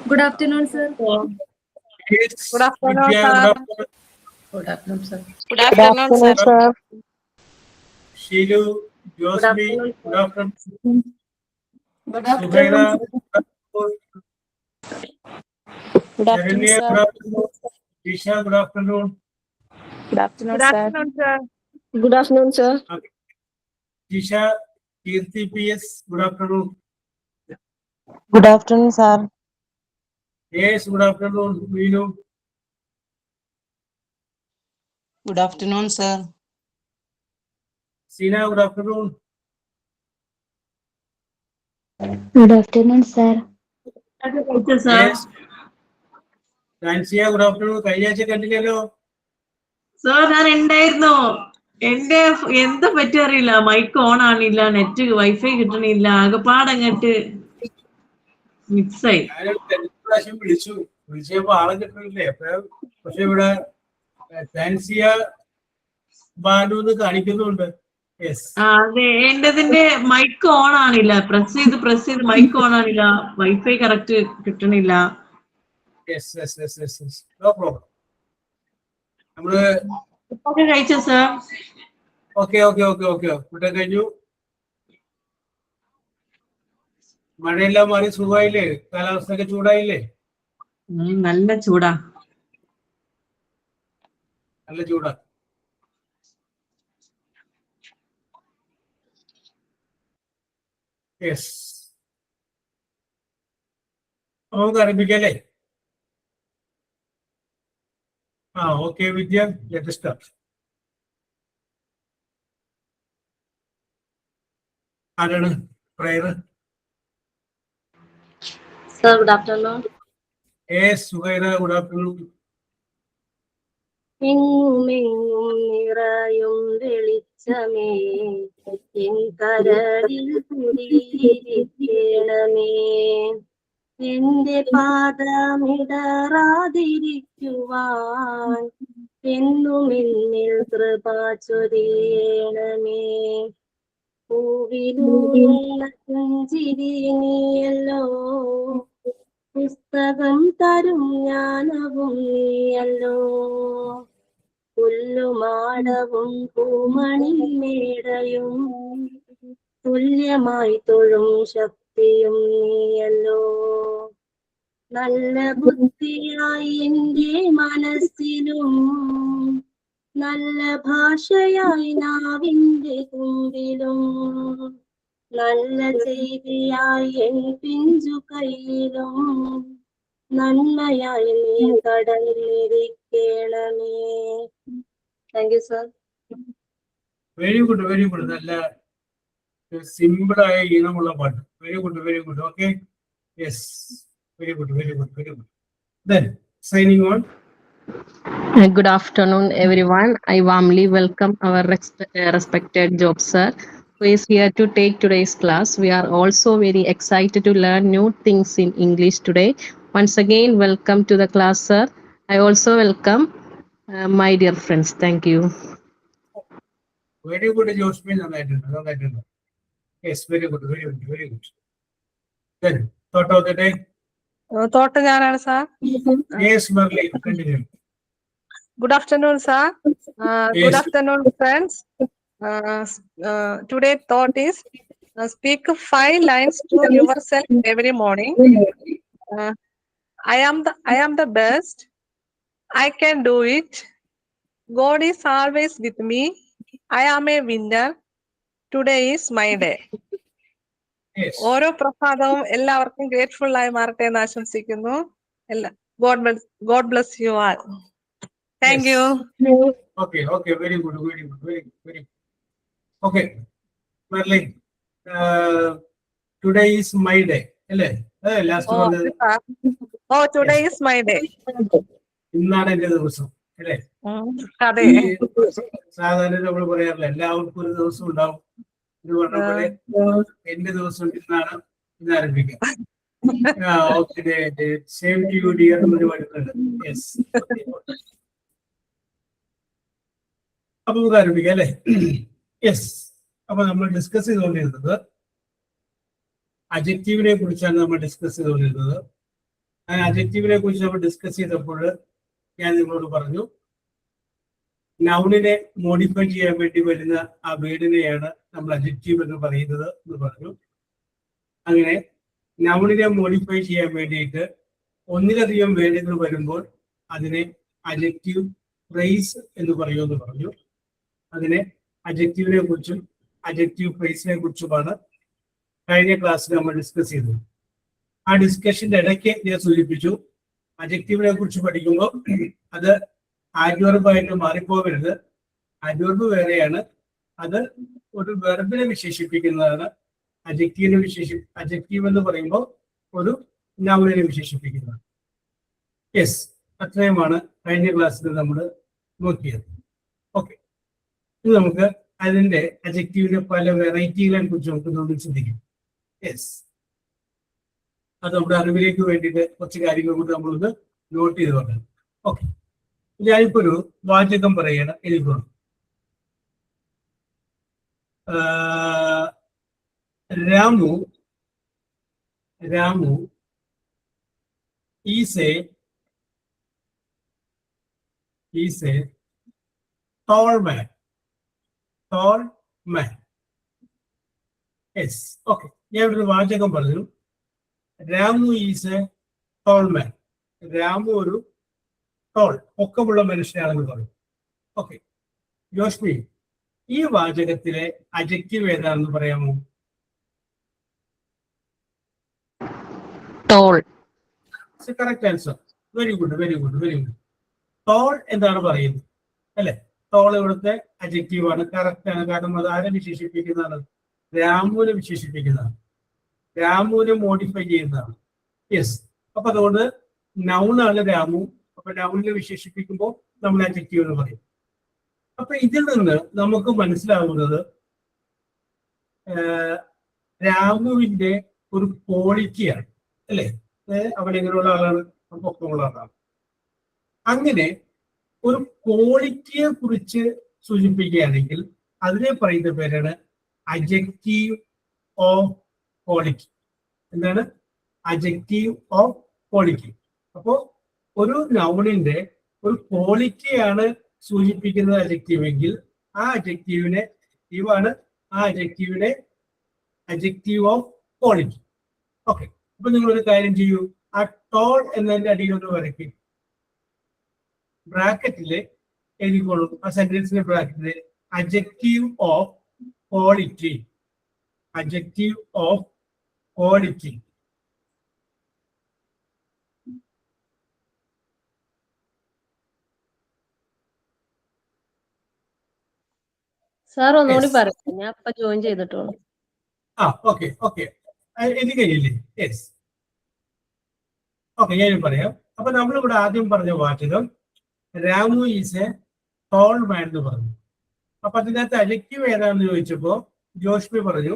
Good afternoon, sir. Yes, Good afternoon, Vidya, sir. Good afternoon, sir. Good afternoon, sir. Shilu, Good Josmi, afternoon, good sir. afternoon. Good Suhaira, afternoon. Good afternoon, Sharanya, sir. good afternoon. Tisha, good afternoon. Good afternoon, sir. Good afternoon, sir. Okay. Tisha, Kirti PS, good afternoon. Good afternoon, sir. Yes, good afternoon. Vinu, Good afternoon, sir. Sina, good afternoon. Good afternoon, sir. Yes. Nancy, good afternoon. Kaiyache കണ്ടില്ലല്ലോ. Sir ഞാൻ ഉണ്ടായിരുന്നു. എന്റെ എന്താ പറ്റുക അറിയില്ല. Mic on ആണില്ല, net wifi കിട്ടണില്ല, ആകെപ്പാടങ്ങട്ട് മിക്സായി. ഞാനൊരു രണ്ട് പ്രാവശ്യം വിളിച്ചപ്പോ ആളെ കിട്ടണില്ലേ. പക്ഷെ ഇവിടെ ഫാൻസിയ ബാനു എന്ന് കാണിക്കുന്നുണ്ട്. യെസ്. അതെ, എന്റതിന്റെ മൈക്ക് ഓൺ ആണില്ല. പ്രസ് ചെയ്ത് മൈക്ക് ഓൺ ആണില്ല, വൈഫൈ കറക്റ്റ് കിട്ടണില്ല. Yes yes yes yes yes no problem. നമ്മള് ഇപ്പൊക്കെ കഴിച്ചോ sir? Okay okay okay okay ഫുഡൊക്കെ കഴിഞ്ഞു. മഴയെല്ലാം മാറി സുഖമായില്ലേ? കാലാവസ്ഥയൊക്കെ ചൂടായില്ലേ? നല്ല ചൂടാ. നല്ല ചൂടാ. യെസ്, നമുക്ക് ആരംഭിക്കല്ലേ? Okay Vidya, let start. ആരാണ് prayer? Sir, good afternoon. Yes Suhaira, good afternoon. എങ്ങുമെങ്ങും നിറയും വെളിച്ചമേ, എൻ കരളിൽ കുടിയിരിക്കണമേ. എന്റെ പാദമിടറാതിരിക്കുവാൻ എന്നും എന്നിൽ കൃപ ചൊരിയണമേ. പൂവിലൂറുന്ന പുഞ്ചിരി നീയല്ലോ, പുസ്തകം തരും ജ്ഞാനവും നീയല്ലോ. പുല്ലുമാടവും പൂമണിമേടയും തുല്യമായി തൊഴും ശക്തിയും നീയല്ലോ. നല്ല ബുദ്ധിയായി എന്റെ മനസ്സിലും, നല്ല ഭാഷയായി നാവിന്റെ തുമ്പിലും, നല്ല ചെയ്തിയായി എൻ പിഞ്ചു കയ്യിലും, നന്മയായി നീ കടലിരിക്കണമേ. Thank you sir. Very good very good. നല്ല സിമ്പിളായ ഈണമുള്ള പാട്ട്. Very good very good. Okay, yes, very good very good very good. Then signing on. Good afternoon, everyone. I warmly welcome our respected Job sir, who is here to take today's class. We are also very excited to learn new things in English today. Once again, welcome to the class, sir. I also welcome my dear friends. Thank you. Very good Josmi, നന്നായിട്ടുണ്ട്. Yes, very good very good very good. Then thought of the day. Thought ഞാനാണ് sir. Yes, Marley, continue. Good afternoon, sir. Good afternoon, friends. Today thought is speak 5 lines to yourself every morning. I am the best. I can do it. God is always with me. I am a winner. Today is my day. Yes. ഓരോ പ്രഭാതവും എല്ലാവർക്കും grateful ആയി മാറട്ടെ എന്ന് ആശംസിക്കുന്നു. God bless you all. Thank Yes. you. Okay, very good. Okay, Marley, today is my day. അല്ലേ? Last പറഞ്ഞത് Today is my day. ഇന്നാണ് എന്റെ ദിവസം അല്ലേ? അതെ. സാധാരണ നമ്മൾ പറയാറില്ല എല്ലാവർക്കും ഒരു ദിവസം ഉണ്ടാവും. ഇത് പറഞ്ഞ പോലെ എന്റെ ദിവസം ഇന്നാണ്. ഇന്ന് ആരംഭിക്കാം. സെയിം ടു യു ഡിയർ എന്നൊരു വരുന്നുണ്ട്. യെസ്, അപ്പൊ നമുക്ക് ആരംഭിക്കാം അല്ലേ? യെസ്. അപ്പൊ നമ്മൾ ഡിസ്കസ് ചെയ്തുകൊണ്ടിരുന്നത് അഡ്ജക്റ്റീവിനെ കുറിച്ചാണ്. നമ്മൾ ഡിസ്കസ് ചെയ്തുകൊണ്ടിരുന്നത് അഡ്ജക്റ്റീവിനെ കുറിച്ച് നമ്മൾ ഡിസ്കസ് ചെയ്തപ്പോൾ ഞാൻ നിങ്ങളോട് പറഞ്ഞു നൗണിനെ മോഡിഫൈ ചെയ്യാൻ വേണ്ടി വരുന്ന ആ വേർഡിനെയാണ് നമ്മൾ അഡ്ജക്റ്റീവ് എന്ന് പറയുന്നത് എന്ന് പറഞ്ഞു. അങ്ങനെ നൗണിനെ മോഡിഫൈ ചെയ്യാൻ വേണ്ടിയിട്ട് ഒന്നിലധികം വേർഡുകൾ വരുമ്പോൾ അതിനെ അഡ്ജക്റ്റീവ് ഫ്രേസ് എന്ന് പറയുമെന്ന് പറഞ്ഞു. അതിനെ അഡ്ജക്റ്റീവിനെ കുറിച്ചും അഡ്ജക്റ്റീവ് ഫ്രേസിനെ കുറിച്ചുമാണ് കഴിഞ്ഞ ക്ലാസ്സിൽ നമ്മൾ ഡിസ്കസ് ചെയ്തത്. ആ ഡിസ്കഷന്റെ ഇടയ്ക്ക് ഞാൻ സൂചിപ്പിച്ചു അഡ്ജക്റ്റീവിനെ കുറിച്ച് പഠിക്കുമ്പോൾ അത് ആഡ്വർബായിട്ട് മാറിപ്പോകരുത്. ആഡ്വർബ് വേറെയാണ്, അത് ഒരു വെർബിനെ വിശേഷിപ്പിക്കുന്നതാണ്. അഡ്ജക്റ്റീവ് എന്ന് പറയുമ്പോൾ ഒരു നൗണിനെ വിശേഷിപ്പിക്കുന്നതാണ്. യെസ്, അത്രയുമാണ് കഴിഞ്ഞ ക്ലാസ്സിൽ നമ്മൾ നോക്കിയത്. ഓക്കെ, ഇനി നമുക്ക് അതിന്റെ അഡ്ജക്റ്റീവിന്റെ പല വെറൈറ്റികളെ കുറിച്ച് നമുക്ക് ചിന്തിക്കാം. യെസ്, അത് നമ്മുടെ അറിവിലേക്ക് വേണ്ടിയിട്ട് കുറച്ച് കാര്യങ്ങൾ കൂടി നമ്മളൊന്ന് നോട്ട് ചെയ്ത് പറയാം. ഓക്കെ, ഞാനിപ്പോ ഒരു വാചകം പറയണം, എഴുതിക്കോണം. Ramu is a tall man. Yes, okay, ഞാൻ ഒരു വാചകം പറഞ്ഞു. Ramu is a tall man. Ramu ഒരു ടോൾ പൊക്കമുള്ള മനുഷ്യനാണെന്ന് പറഞ്ഞു. ഓക്കെ, ജോഷ്മി, ഈ വാചകത്തിലെ അഡ്ജക്റ്റീവ് ഏതാണെന്ന് പറയാമോ? Tall. Correct answer. Very good, very good, very good. Tall എന്താണ് പറയുന്നത് അല്ലെ? ടോൾ ഇവിടുത്തെ അഡ്ജക്റ്റീവ് ആണ്. കറക്റ്റ് ആണ്. കാരണം അത് ആരെ വിശേഷിപ്പിക്കുന്നതാണ്? രാമുവിനെ വിശേഷിപ്പിക്കുന്നതാണ്. രാമുവിനെ മോഡിഫൈ ചെയ്യുന്നതാണ്. യെസ്, അപ്പൊ അതുകൊണ്ട് നൗണാണ് രാമു. അപ്പൊ നൗണിനെ വിശേഷിപ്പിക്കുമ്പോൾ നമ്മൾ അഡ്ജക്റ്റീവ് എന്ന് പറയും. അപ്പൊ ഇതിൽ നിന്ന് നമുക്ക് മനസ്സിലാവുന്നത് രാമുവിന്റെ ഒരു ക്വാളിറ്റിയാണ് അല്ലെ? അവൻ എങ്ങനെയുള്ള ആളാണ്? പൊക്കമുള്ള ആളാണ്. അങ്ങനെ ഒരു ക്വാളിറ്റിയെ കുറിച്ച് സൂചിപ്പിക്കുകയാണെങ്കിൽ അതിനെ പറയുന്ന പേരാണ് അഡ്ജക്റ്റീവ് ഓഫ് ക്വാളിറ്റി. എന്താണ്? Adjective of quality. അപ്പോ ഒരു നൗണിന്റെ ഒരു ക്വാളിറ്റിയാണ് സൂചിപ്പിക്കുന്നത് അഡ്ജക്റ്റീവ് എങ്കിൽ ആ അഡ്ജക്റ്റീവിനെ ഇവാണ് ആ അഡ്ജക്റ്റീവിനെ അഡ്ജക്റ്റീവ് ഓഫ് ക്വാളിറ്റി. ഓക്കെ, അപ്പൊ നിങ്ങൾ ഒരു കാര്യം ചെയ്യൂ, ആ ടോൾ എന്നതിന്റെ അടിയിലൊന്ന് വരയ്ക്കും. ബ്രാക്കറ്റില് എഴുതിക്കോളൂ, ആ സെന്റൻസിന്റെ ബ്രാക്കറ്റില് adjective of quality. Adjective of quality. Sir ഒന്നുകൂടി പറയാം, ഞാൻ ഇപ്പൊ ജോയിൻ ചെയ്തിട്ടുള്ളൂ. ഓക്കെ ഓക്കെ, എനിക്ക് കഴിയില്ലേ? യെസ്, ഓക്കെ, ഞാനും പറയാം. അപ്പൊ നമ്മളിവിടെ ആദ്യം പറഞ്ഞ വാചകം രാമു ഈസ് എ ടോൾ മാൻ എന്ന് പറഞ്ഞു. അപ്പൊ അതിനകത്ത് അഡ്ജക്റ്റീവ് ഏതാണെന്ന് ചോദിച്ചപ്പോ ജോഷ്മി പറഞ്ഞു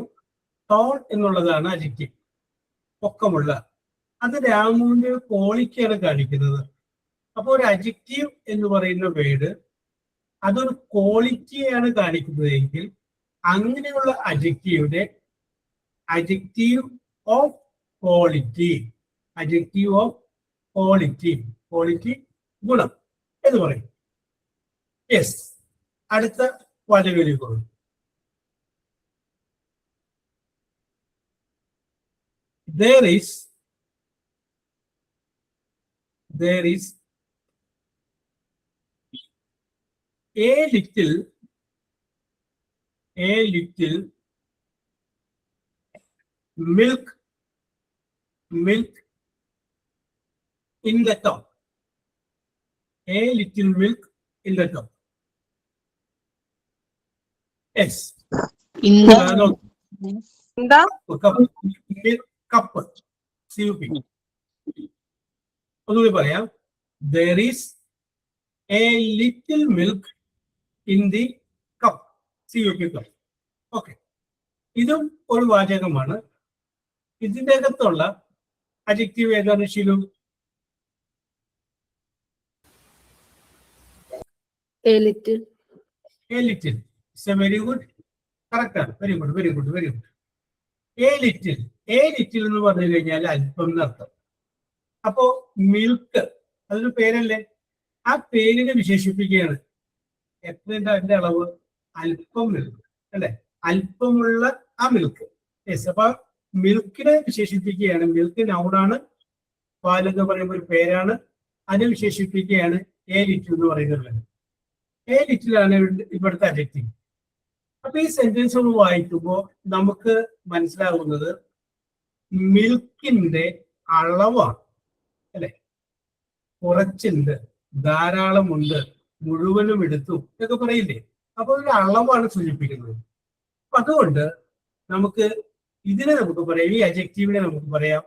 ടോൾ എന്നുള്ളതാണ് അഡ്ജക്റ്റീവ്, പൊക്കമുള്ള. അത് രാമുവിന്റെ ക്വാളിറ്റിയാണ് കാണിക്കുന്നത്. അപ്പൊ ഒരു അഡ്ജക്റ്റീവ് എന്ന് പറയുന്ന വേർഡ് അതൊരു ക്വാളിറ്റിയാണ് കാണിക്കുന്നതെങ്കിൽ അങ്ങനെയുള്ള അഡ്ജക്റ്റീവിനെ adjective of quality, adjective of quality, quality ഗുണം എന്ന് പറയും. യെസ്, അടുത്ത വാചകയിലേക്ക് പോകും. There is a little milk in the top. A little milk in the top. Yes. In the No. എന്താ? Cup. CUP. ഒന്നുകൂടി പറയാം. There is a little milk in the cup. CUP cup. Okay, ഇതും ഒരു വാചകമാണ്. ഇതിന്റെ അകത്തുള്ള adjective ഏതാണ് Shilu? A little. A little. It's a very good. Correct ആണ്. Very good, very good, very good. A little. A little എന്ന് പറഞ്ഞു കഴിഞ്ഞാൽ അല്പം എന്നർത്ഥം. അപ്പോ മിൽക്ക് അതൊരു പേരല്ലേ, ആ പേരിനെ വിശേഷിപ്പിക്കുകയാണ്. എത്രയുണ്ട് അതിന്റെ അളവ്? അല്പം മിൽക്ക് അല്ലെ, അല്പമുള്ള ആ മിൽക്ക്. യെസ്, അപ്പൊ മിൽക്കിനെ വിശേഷിപ്പിക്കുകയാണ്. മിൽക്ക് നൗണാണ്, പാൽ എന്ന് പറയുമ്പോൾ ഒരു പേരാണ്, അതിനെ വിശേഷിപ്പിക്കുകയാണ് എ ലിറ്റിൽ എന്ന് പറയുന്നത്. എ ലിറ്റിലാണ് ഇവിടുത്തെ അഡ്ജക്റ്റീവ്. അപ്പൊ ഈ സെന്റൻസ് ഒന്ന് വായിക്കുമ്പോൾ നമുക്ക് മനസ്സിലാകുന്നത് മിൽക്കിന്റെ അളവാണ് അല്ലെ. കുറച്ചുണ്ട്, ധാരാളമുണ്ട്, മുഴുവനും എടുത്തു എന്നൊക്കെ പറയില്ലേ. അപ്പൊ ഒരു അളവാണ് സൂചിപ്പിക്കുന്നത്. അപ്പൊ അതുകൊണ്ട് നമുക്ക് ഇതിനെ നമുക്ക് പറയാം, ഈ അഡ്ജക്റ്റീവിനെ നമുക്ക് പറയാം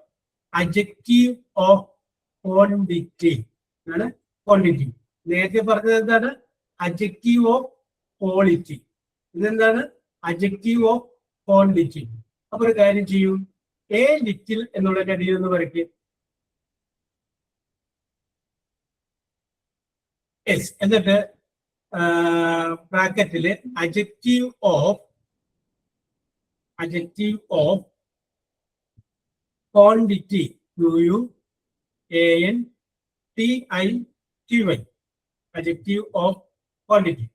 അഡ്ജക്റ്റീവ് ഓഫ് ക്വാണ്ടിറ്റി ആണ്. ക്വാണ്ടിറ്റി നേരത്തെ പറഞ്ഞത് എന്താണ്? Adjective of quality. ഇതെന്താണ്? Adjective of quantity. അപ്പൊ ഒരു കാര്യം ചെയ്യും, എ ലിറ്റിൽ എന്നുള്ള അടിയിൽ ഒന്ന് വരയ്ക്കും. യെസ്, എന്നിട്ട് ബ്രാക്കറ്റില് adjective of quantity, QUANTITY, adjective of quantity.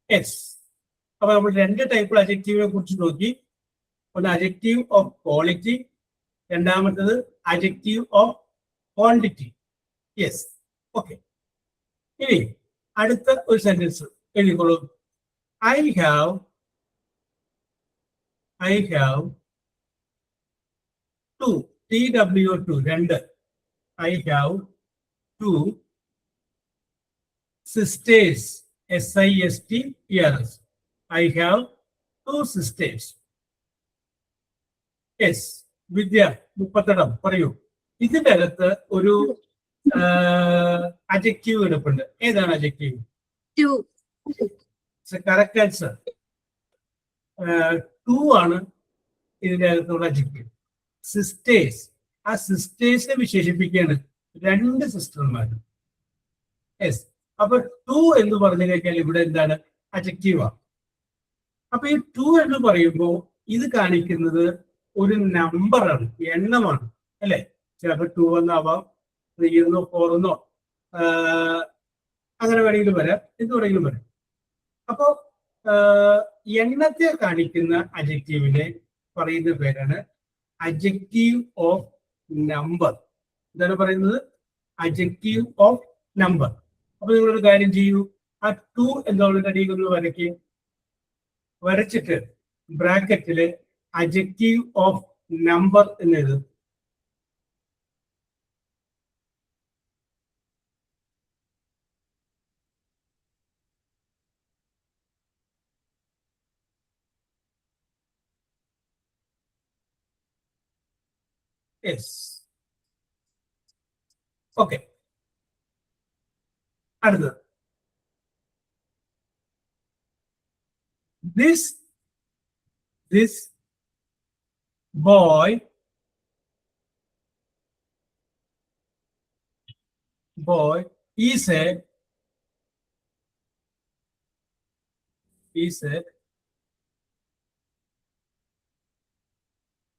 Yes, അപ്പൊ നമ്മൾ രണ്ട് ടൈപ്പ് അഡ്ജക്റ്റീവിനെ കുറിച്ച് നോക്കി. ഒന്ന് അഡ്ജക്റ്റീവ് ഓഫ് ക്വാളിറ്റി, രണ്ടാമത്തത് adjective of quantity. Yes, okay. ഇനി അടുത്ത ഒരു സെന്റൻസ് എഴുതിക്കോളൂ. I have 2, TWO2, രണ്ട്. I have 2 sisters, SISTERS. I have 2 sisters. Yes, വിദ്യ മുപ്പത്തടം പറയൂ. ഇതിന്റെ അകത്ത് ഒരു അഡ്ജക്റ്റീവ് എടുപ്പുണ്ട്. ഏതാണ് അഡ്ജക്റ്റീവ്? കറക്റ്റ് ആൻസർ 2 ആണ് ഇതിന്റെ അകത്തുള്ള അഡ്ജക്റ്റീവ്. സിസ്റ്റേഴ്സ്, ആ സിസ്റ്റേഴ്സിനെ വിശേഷിപ്പിക്കുകയാണ്, 2 സിസ്റ്റർമാർ. യെസ്, അപ്പൊ 2 എന്ന് പറഞ്ഞു കഴിഞ്ഞാൽ ഇവിടെ എന്താണ്? അഡ്ജക്റ്റീവാണ്. അപ്പൊ ഈ 2 എന്ന് പറയുമ്പോൾ ഇത് കാണിക്കുന്നത് ഒരു നമ്പറാണ്, എണ്ണമാണ് അല്ലെ. ചിലപ്പോൾ 2 എന്നാവാം, 3 എന്നോ 4 എന്നോ അങ്ങനെ വേണമെങ്കിലും വരാം, എന്ത് വേണമെങ്കിലും വരാം. അപ്പോ എണ്ണത്തെ കാണിക്കുന്ന അഡ്ജക്റ്റീവിനെ പറയുന്ന പേരാണ് അഡ്ജക്റ്റീവ് ഓഫ് നമ്പർ. എന്താണ് പറയുന്നത്? Adjective of number. അപ്പൊ നിങ്ങളൊരു കാര്യം ചെയ്യൂ, ആ 2 എന്നുള്ളതിന്റെ അടിയിൽ ഒന്ന് വരച്ചിട്ട് ബ്രാക്കറ്റില് അഡ്ജക്റ്റീവ് ഓഫ് നമ്പർ എന്ന് എഴുതും. Yes. Okay. Another. This boy is a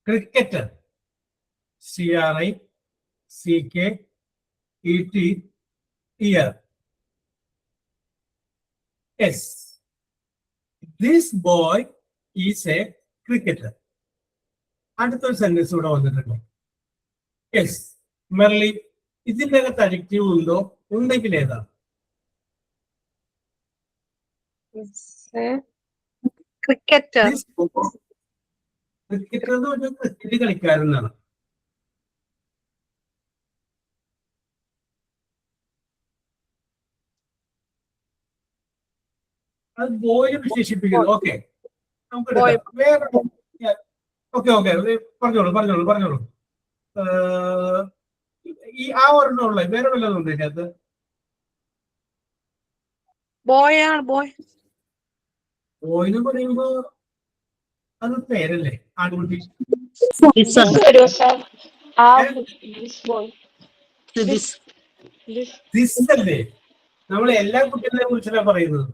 cricketer. CRICKETER. Yes. This boy is a cricketer. അടുത്തൊരു സെന്റൻസ് ഇവിടെ വന്നിട്ടുണ്ട്. യെസ്, മെർലി, ഇതിന്റെ അകത്ത് അഡ്ജക്റ്റീവ് ഉണ്ടോ? ഉണ്ടെങ്കിൽ ഏതാണ്? Cricketer. ക്രിക്കറ്റർ എന്ന് പറഞ്ഞാൽ ക്രിക്കറ്റ് കളിക്കാരെന്നാണ്. അത് ബോയിനെ വിശേഷിപ്പിക്കുന്നു. ഓക്കെ, നമുക്ക് വേറെ ഓക്കെ പറഞ്ഞോളൂ. ഈ ആ ഒരെണ്ണമുള്ള വേറെ വല്ലതും ഉണ്ട് ഇതിനകത്ത്? ബോയിന്ന് പറയുമ്പോ അത് പേരല്ലേ, ആൺകുട്ടി. ദിസ് അല്ലേ, നമ്മൾ എല്ലാ കുട്ടികളെ കുറിച്ചാണ് പറയുന്നത്.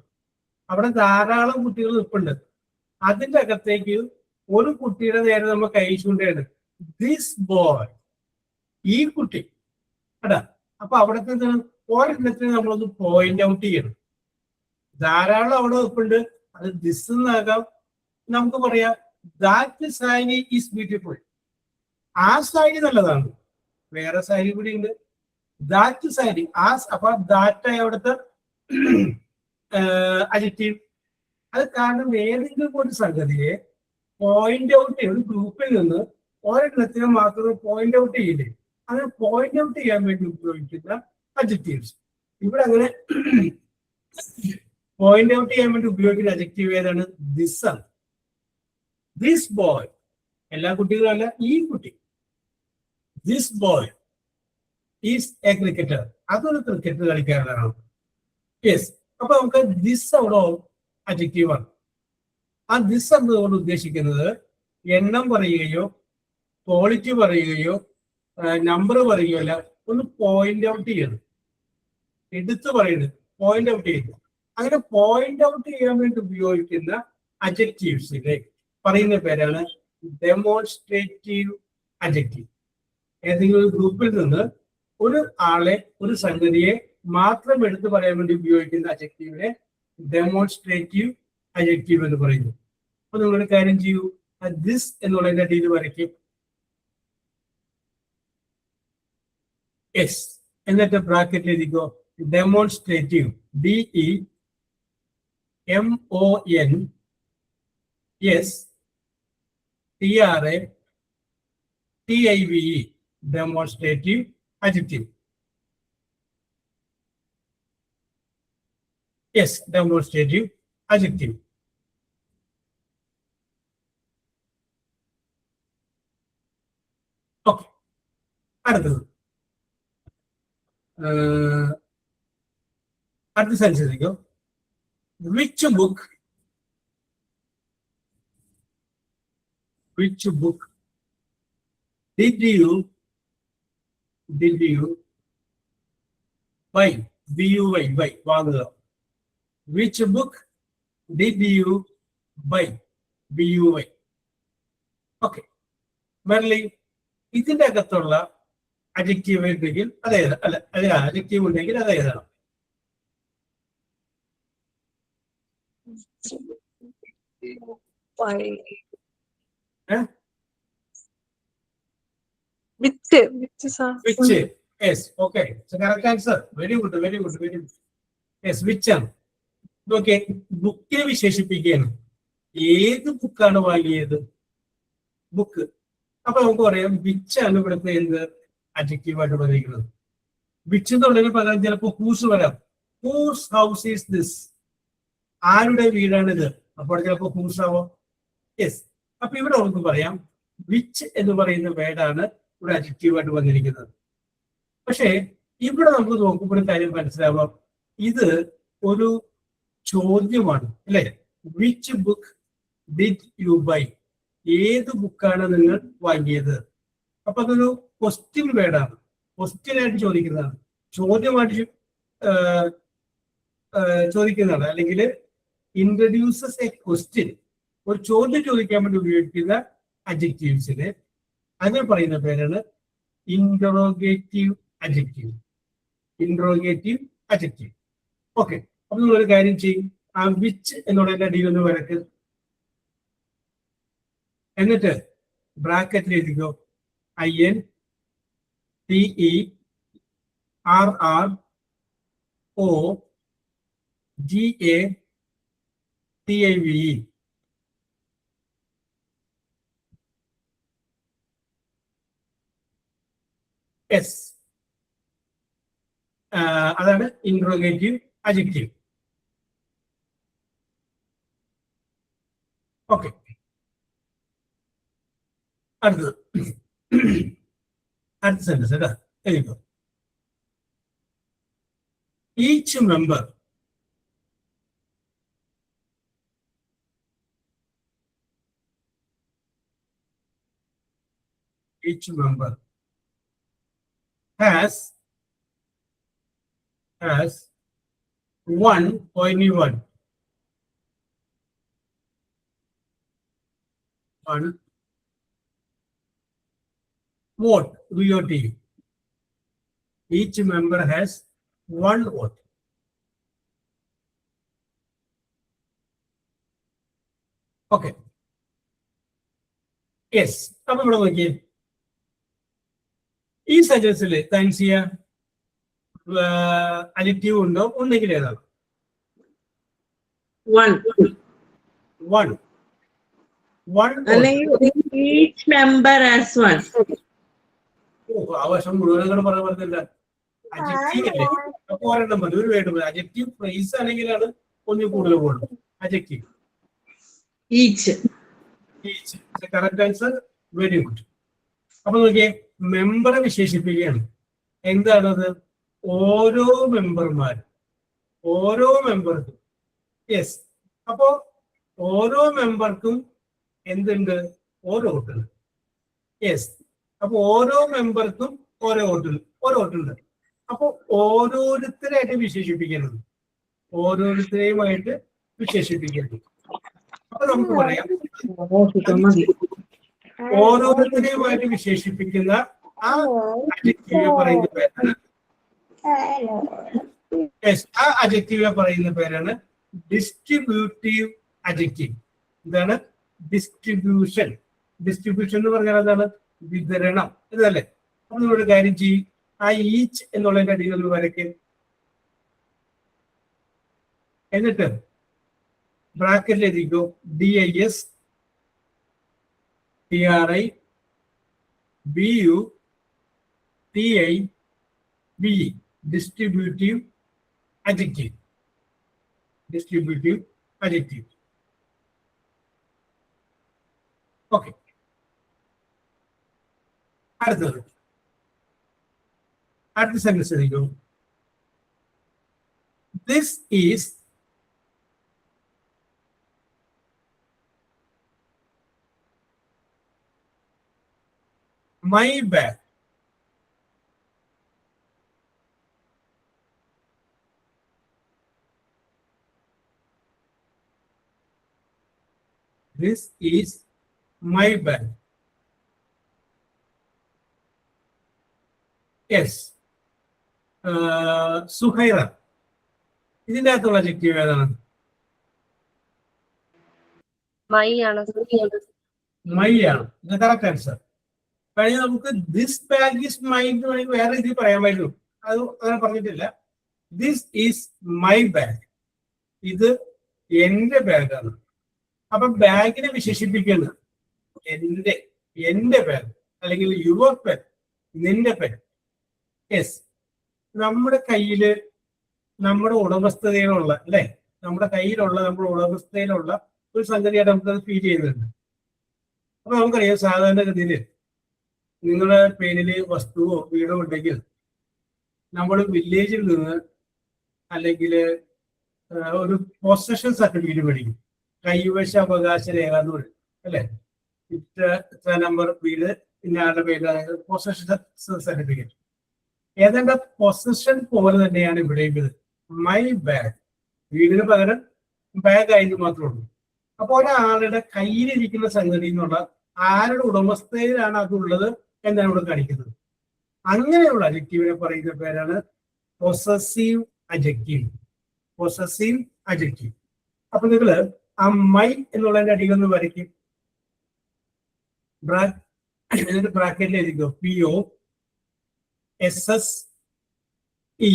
അവിടെ ധാരാളം കുട്ടികൾ നിൽപ്പുണ്ട്. അതിന്റെ അകത്തേക്ക് ഒരു കുട്ടിയുടെ നേരെ നമ്മൾ കൈ ചൂണ്ടയാണ്. ദിസ് ബോയ് ഈ കുട്ടി കേട്ടാ. അപ്പൊ അവിടത്തെ ഒരെണ്ണത്തിന് നമ്മളൊന്ന് പോയിന്റ് ഔട്ട് ചെയ്യണം. ധാരാളം അവിടെ വെപ്പുണ്ട്. അത് ദിസ് എന്നാകാം. നമുക്ക് പറയാം ദാറ്റ് സാരി ഈസ് ബ്യൂട്ടിഫുൾ. ആ സാരി നല്ലതാണ്. വേറെ സാരി കൂടി ഉണ്ട്. ദാറ്റ് സാരി അപ്പൊ ദാറ്റ് അവിടുത്തെ അഡ്ജക്റ്റീവ്. അത് കാരണം ഏതെങ്കിലും ഒരു സംഗതിയെ പോയിന്റ് ഔട്ട് ചെയ്യും. ഒരു ഗ്രൂപ്പിൽ നിന്ന് ഒരെണ്ണത്തിന് മാത്രം പോയിന്റ് ഔട്ട് ചെയ്യില്ലേ, അങ്ങനെ പോയിന്റ് ഔട്ട് ചെയ്യാൻ വേണ്ടി ഉപയോഗിക്കുന്ന അഡ്ജക്റ്റീവ്സ്. ഇവിടെ അങ്ങനെ പോയിന്റ് ഔട്ട് ചെയ്യാൻ വേണ്ടി ഉപയോഗിക്കുന്ന അഡ്ജക്റ്റീവ് ഏതാണ്? ദിസ് ആണ്. ദിസ് ബോയ്, എല്ലാ കുട്ടികളും അല്ല, ഈ കുട്ടി. This boy is a cricketer. അതൊരു ക്രിക്കറ്റ് കളിക്കാരനാണ്. യെസ്. അപ്പൊ നമുക്ക് ദിസ് അവിടെ അഡ്ജക്റ്റീവ് ആണ്. ആ ദിസ് എന്നതുകൊണ്ട് ഉദ്ദേശിക്കുന്നത് എണ്ണം പറയുകയോ ക്വാളിറ്റി പറയുകയോ നമ്പർ പറയുകയോ അല്ല, ഒന്ന് പോയിന്റ് ഔട്ട് ചെയ്യണം. എടുത്ത് പറയുന്നത് പോയിന്റ് ഔട്ട് ചെയ്യുന്നു. അങ്ങനെ പോയിന്റ് ഔട്ട് ചെയ്യാൻ വേണ്ടി ഉപയോഗിക്കുന്ന അഡ്ജക്റ്റീവ്സിനെ പറയുന്ന പേരാണ് ഡെമോൺസ്ട്രേറ്റീവ് അഡ്ജക്റ്റീവ്. ഏതെങ്കിലും ഒരു ഗ്രൂപ്പിൽ നിന്ന് ഒരു ആളെ, ഒരു സംഗതിയെ മാത്രം എടുത്തു പറയാൻ വേണ്ടി ഉപയോഗിക്കുന്ന അഡ്ജക്റ്റീവിനെ ഡെമോൺസ്ട്രേറ്റീവ് അഡ്ജക്റ്റീവ് എന്ന് പറയുന്നു. അപ്പൊ നിങ്ങളൊരു കാര്യം ചെയ്യൂ, ദിസ് എന്നുള്ളതിന്റെ അടിയിൽ വരയ്ക്കും. യെസ്. എന്നിട്ട് ബ്രാക്കറ്റിൽ എഴുതിക്കോ demonstrative. DEMONSTRATIVE. Demonstrative adjective. Yes, demonstrative adjective. Okay. അടുത്തത് അടുത്ത സെൻസിലേക്കോ. Which book did you buy? BUY, buy, വാങ്ങുക. Which book did you buy? BUY. Okay. Merly, ഇതിന്റെ അകത്തുള്ള അഡ്ജക്റ്റീവ് ഉണ്ടെങ്കിൽ അതേതാണ്? അല്ല, അഡ്ജക്റ്റീവ് ഉണ്ടെങ്കിൽ അതേതാണ്? Which, yes, okay. So correct answer. Very good. Yes, which ആണ്. ഓക്കെ. ബുക്കിനെ വിശേഷിപ്പിക്കുകയാണ്. ഏത് ബുക്കാണ് വാങ്ങിയത്? ബുക്ക്. അപ്പൊ നമുക്ക് പറയാം വിച്ച് ആണ് ഇവിടുത്തെ എന്ത് അഡ്ജക്റ്റീവായിട്ട് പറയുന്നത്. വിച്ച് എന്നുള്ളതിന് പകരം ചിലപ്പോൾ ഹൂസ് വരാം. Whose house is this? ആരുടെ വീടാണിത്? അപ്പോൾ ചിലപ്പോൾ ഹൂസ് ആവാം. യെസ്. അപ്പൊ ഇവിടെ നമുക്ക് പറയാം വിച്ച് എന്ന് പറയുന്ന വേർഡാണ് ഇവിടെ അഡ്ജക്റ്റീവായിട്ട് വന്നിരിക്കുന്നത്. പക്ഷേ ഇവിടെ നമുക്ക് നോക്കുമ്പോൾ ഒരു കാര്യം മനസ്സിലാവാം, ഇത് ഒരു ചോദ്യമാണ് അല്ലെ? Which book did you buy? ഏത് ബുക്കാണ് നിങ്ങൾ വാങ്ങിയത്? അപ്പൊ അതൊരു ക്വസ്റ്റ്യൻ വേർഡാണ്. ക്വസ്റ്റ്യൻ ആയിട്ട് ചോദിക്കുന്നതാണ്, ചോദ്യമായിട്ട് ചോദിക്കുന്നതാണ്. അല്ലെങ്കിൽ ഇൻട്രൊഡ്യൂസസ് എ ക്വസ്റ്റ്യൻ, ഒരു ചോദ്യം ചോദിക്കാൻ വേണ്ടി ഉപയോഗിക്കുന്ന അഡ്ജക്റ്റീവ്സിന് അതിന് പറയുന്ന പേരാണ് ഇൻട്രോഗേറ്റീവ് അഡ്ജക്റ്റീവ്. ഓക്കെ. അപ്പൊ നിങ്ങളൊരു കാര്യം ചെയ്യും, ആ വിച്ച് എന്നുള്ളതിന്റെ അടിയിൽ ഒന്ന് വരക്ക്. എന്നിട്ട് ബ്രാക്കറ്റിൽ എഴുതിക്കോ INTERROGATIVE. യെസ്. അതാണ് ഇൻട്രോഗേറ്റീവ് അഡ്ജക്റ്റീവ്. ഓക്കെ. അടുത്തത് അടുത്ത സെന്റൻസ് കേട്ടോ, എഴുതിക്കോ. Each member has one, only one vote, VOT, Each member has one vote. Okay. Yes. അപ്പൊ ഇവിടെ നോക്കിയേ, ഈ സെന്റൻസിൽ താൻസിയ അഡിക്റ്റീവ് ഉണ്ടോ? ഉണ്ടെങ്കിൽ ഏതാണ്? One. വൺ. വൺ. അല്ലെങ്കിൽ each member has one. ആവശ്യം മുഴുവൻ കൂടെ പറയാൻ പറ്റില്ല. അഡ്ജക്റ്റീവ് അല്ലേ? അപ്പൊ ഒരെണ്ണം മതി, ഒരു വേർഡ് മതി. അഡ്ജക്റ്റീവ് ഫ്രേസ് ആണെങ്കിലാണ് ഒന്നിൽ കൂടുതൽ word. Adjective Each. Each. Correct answer. Very good. അപ്പൊ നോക്കിയേ, മെമ്പറെ വിശേഷിപ്പിക്കുകയാണ്. എന്താണത്? ഓരോ മെമ്പർമാരും, ഓരോ മെമ്പർക്കും. യെസ്. അപ്പോ ഓരോ മെമ്പർക്കും എന്തുണ്ട്? ഓരോ വോട്ടുണ്ട്. യെസ്. അപ്പൊ ഓരോ മെമ്പർക്കും ഓരോ വോട്ടുണ്ട്. അപ്പൊ ഓരോരുത്തരായിട്ട് വിശേഷിപ്പിക്കുന്നത്, ഓരോരുത്തരെയുമായിട്ട് വിശേഷിപ്പിക്കുന്നത്. അപ്പൊ നമുക്ക് പറയാം, ഓരോരുത്തരെയുമായിട്ട് വിശേഷിപ്പിക്കുന്ന ആ അഡ്ജക്റ്റീവ് പറയുന്ന പേരാണ്, ആ അഡ്ജക്റ്റീവ് പറയുന്ന പേരാണ് ഡിസ്ട്രിബ്യൂട്ടീവ് അഡ്ജക്റ്റീവ്. എന്താണ്? ഡിസ്ട്രിബ്യൂഷൻ. ഡിസ്ട്രിബ്യൂഷൻ എന്ന് പറഞ്ഞാൽ എന്താണ്? വിതരണം എന്നല്ലേ? അപ്പൊ നിങ്ങളൊരു കാര്യം ചെയ്യും, ആ ഈച്ച് എന്നുള്ളതിന്റെ അടിയിൽ ഒന്ന് വരയ്ക്ക്. എന്നിട്ട് ബ്രാക്കറ്റിൽ എഴുതിക്കോ DIS TRI BU TI BE. Distributive adjective. Distributive adjective. Okay. അടുത്തത്, അടുത്ത സെന്റൻസ് എഴുതിക്കോ. This is my bag. This is my bag. Yes. Suhaira, ഇതിന്റെ അകത്തുള്ള അഡ്ജക്റ്റീവ് ഏതാണ്? മൈ ആണ്. മൈ ആണ്. ഇത് കറക്റ്റ് ആൻസർ. കഴിഞ്ഞ നമുക്ക് ദിസ് ബാഗ് ഈസ് മൈ എന്ന് വേണമെങ്കിൽ വേറെ രീതിയിൽ പറയാമായിരുന്നു. അത് അങ്ങനെ പറഞ്ഞിട്ടില്ല. This is my bag. ഇത് എന്റെ ബാഗാണ്. അപ്പൊ ബാഗിനെ വിശേഷിപ്പിക്കുന്നത് എന്റെ ബാഗ് അല്ലെങ്കിൽ യുവർ പെൻ, നിന്റെ പെൻ. യെസ്. നമ്മുടെ കയ്യില് നമ്മുടെ ഉടമസ്ഥതയിലുള്ള, അല്ലെ, നമ്മുടെ കയ്യിലുള്ള നമ്മുടെ ഉടമസ്ഥതയിലുള്ള ഒരു സംഗതിയായിട്ട് നമുക്കത് ഫീൽ ചെയ്യുന്നുണ്ട്. അപ്പൊ നമുക്കറിയാം, സാധാരണഗതിയിൽ നിങ്ങളുടെ പേരില് വസ്തുവോ വീടോ ഉണ്ടെങ്കിൽ നമ്മൾ വില്ലേജിൽ നിന്ന് അല്ലെങ്കിൽ ഒരു പൊസഷൻ സർട്ടിഫിക്കറ്റ് മേടിക്കും. കൈവശ അവകാശ രേഖ എന്ന് പറയും, അല്ലെ? ഇത്ര നമ്പർ വീട് ഇന്നയാളുടെ പേരിൽ പൊസഷൻ സർട്ടിഫിക്കറ്റ്. ഏതാണ്ട് പൊസഷൻ പോലെ തന്നെയാണ് ഇവിടെയും ഇത്. മൈ ബാഗ്, വീടിന് പകരം ബാഗ് ആയിട്ട് മാത്രമേ ഉള്ളൂ. അപ്പൊ ഒരാളുടെ കയ്യിലിരിക്കുന്ന സംഗതി എന്നുള്ള ആരുടെ ഉടമസ്ഥയിലാണ് അതുള്ളത് എന്നാണ് ഇവിടെ കാണിക്കുന്നത്. അങ്ങനെയുള്ള അഡ്ജക്റ്റീവിനെ പറയുന്ന പേരാണ് പൊസസീവ് അഡ്ജക്റ്റീവ്. Possessive adjective. അപ്പൊ നിങ്ങള് ആ മൈ എന്നുള്ളതിന്റെ അടിയിൽ ഒന്ന് വരയ്ക്കും. എന്നിട്ട് ബ്രാക്കറ്റിൽ എഴുതിക്കോ PO SSE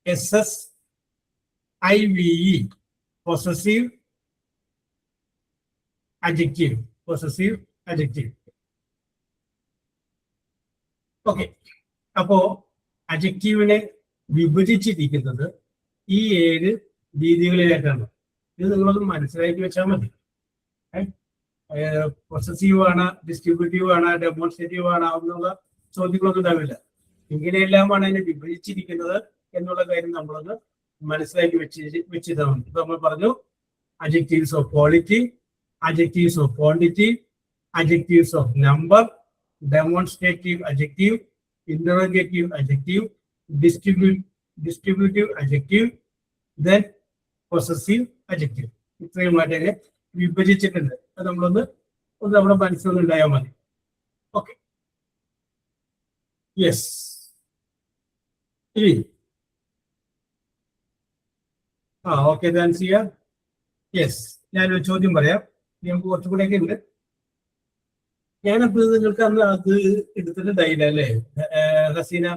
SSIVE. Possessive adjective. Possessive adjective. Okay. അപ്പോ അഡ്ജക്റ്റീവിനെ വിഭജിച്ചിരിക്കുന്നത് ഈ 7 രീതികളിലായിട്ടാണ്. ഇത് നിങ്ങളൊന്ന് മനസ്സിലാക്കി വെച്ചാൽ മതി. പൊസസീവ് ആണ്, ഡിസ്ട്രിബ്യൂട്ടീവ് ആണ്, ഡെമോൺസ്ട്രേറ്റീവ് ആണ് എന്നുള്ള ചോദ്യങ്ങളൊന്നും ഉണ്ടാവില്ല. ഇങ്ങനെയെല്ലാമാണ് അതിനെ വിഭജിച്ചിരിക്കുന്നത് എന്നുള്ള കാര്യം നമ്മളൊന്ന് മനസ്സിലാക്കി വെച്ചിട്ടാണ്. ഇപ്പൊ നമ്മൾ പറഞ്ഞു, adjectives of quality, adjectives of quantity, adjectives of number, demonstrative adjective, interrogative adjective, distributive adjective, then possessive adjective. ഇത്രയുമായിട്ട് വിഭജിച്ചിട്ടുണ്ട്. അത് നമ്മളൊന്ന് നമ്മുടെ മനസ്സിലൊന്നും ഉണ്ടായാൽ മതി. ഓക്കെ. യെസ്. ഇനി ഓക്കെ ദാൻസിയ. യെസ്, ഞാനൊരു ചോദ്യം പറയാം. നമുക്ക് കുറച്ചുകൂടെയൊക്കെ ഉണ്ട്. ഞാനപ്പോൾ നിങ്ങൾക്ക് അന്ന് അത് എടുത്തിട്ടുണ്ടായില്ല അല്ലേ ഹസീന?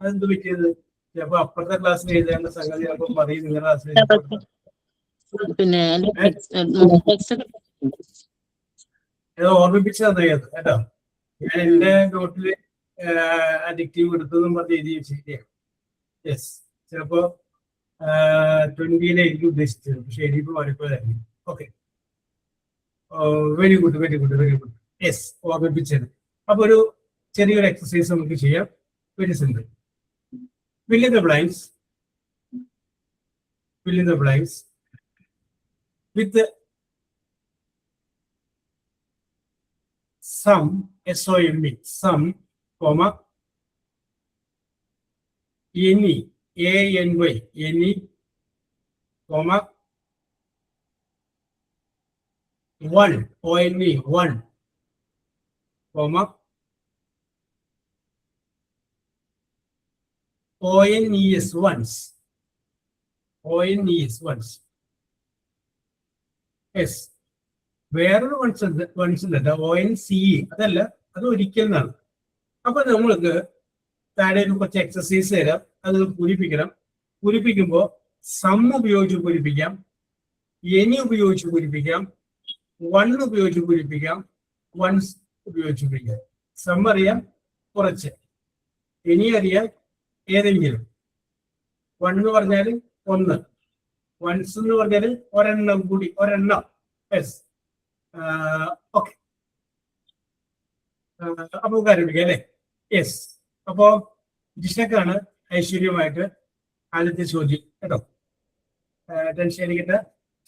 അതെന്ത് പറ്റിയത്? ചിലപ്പോ അപ്പുറത്തെ ക്ലാസ്സിൽ എഴുതേണ്ട സംഗതി ചിലപ്പോൾ പറയും നിങ്ങളുടെ ക്ലാസ്സിൽ. പിന്നെ ഏതോ ഓർമ്മിപ്പിച്ച് തന്നത് കേട്ടോ. ഞാൻ എന്റെ നോട്ടില് അഡിക്റ്റീവ് എടുത്തതും പറഞ്ഞ് എഴുതി വെച്ചിരിക്കുകയാണ്. യെസ്, ചിലപ്പോ 20-യിലായിരിക്കും ഉദ്ദേശിച്ചത്, പക്ഷെ എഴുതിയപ്പോൾ മാറിപ്പോയതായിരുന്നു. Okay, very good very good very good. Yes, ഓർമ്മിപ്പിച്ചത്. അപ്പൊ ഒരു ചെറിയൊരു എക്സസൈസ് നമുക്ക് ചെയ്യാം. Very simple. fill in the blanks with the sum, S-O-M-E, sum, comma, any, A-N-Y, any, comma, 1, O-N-E, 1, comma, O-N-E-S, once. O-N-E-S, once. Yes. വേറൊരു once ഉണ്ട്, ONCE, അതല്ല, അത് ഒരിക്കൽ എന്നാണ്. അപ്പൊ നമ്മൾക്ക് താഴെ കുറച്ച് എക്സസൈസ് തരാം, അത് പൂരിപ്പിക്കണം. പൂരിപ്പിക്കുമ്പോൾ സം ഉപയോഗിച്ച് പൂരിപ്പിക്കാം, എനി ഉപയോഗിച്ച് പൂരിപ്പിക്കാം, വൺ ഉപയോഗിച്ച് പൂരിപ്പിക്കാം, വൺസ് ഉപയോഗിച്ച് പൂരിപ്പിക്കാം. സം അറിയാം കുറച്ച്, എനി അറിയാം ഏതെങ്കിലും. വൺ എന്ന് പറഞ്ഞാൽ ഒന്ന്, വൺസ് എന്ന് പറഞ്ഞാൽ ഒരെണ്ണം കൂടി, ഒരെണ്ണം. Yes, okay. അപ്പൊ നമുക്ക് ആരംഭിക്കാം അല്ലേ? യെസ്. അപ്പോ ജിഷക്കാണ് ഐശ്വര്യമായിട്ട് ആദ്യത്തെ ചോദ്യം കേട്ടോ. ടെൻഷൻ അടിക്കട്ടെ,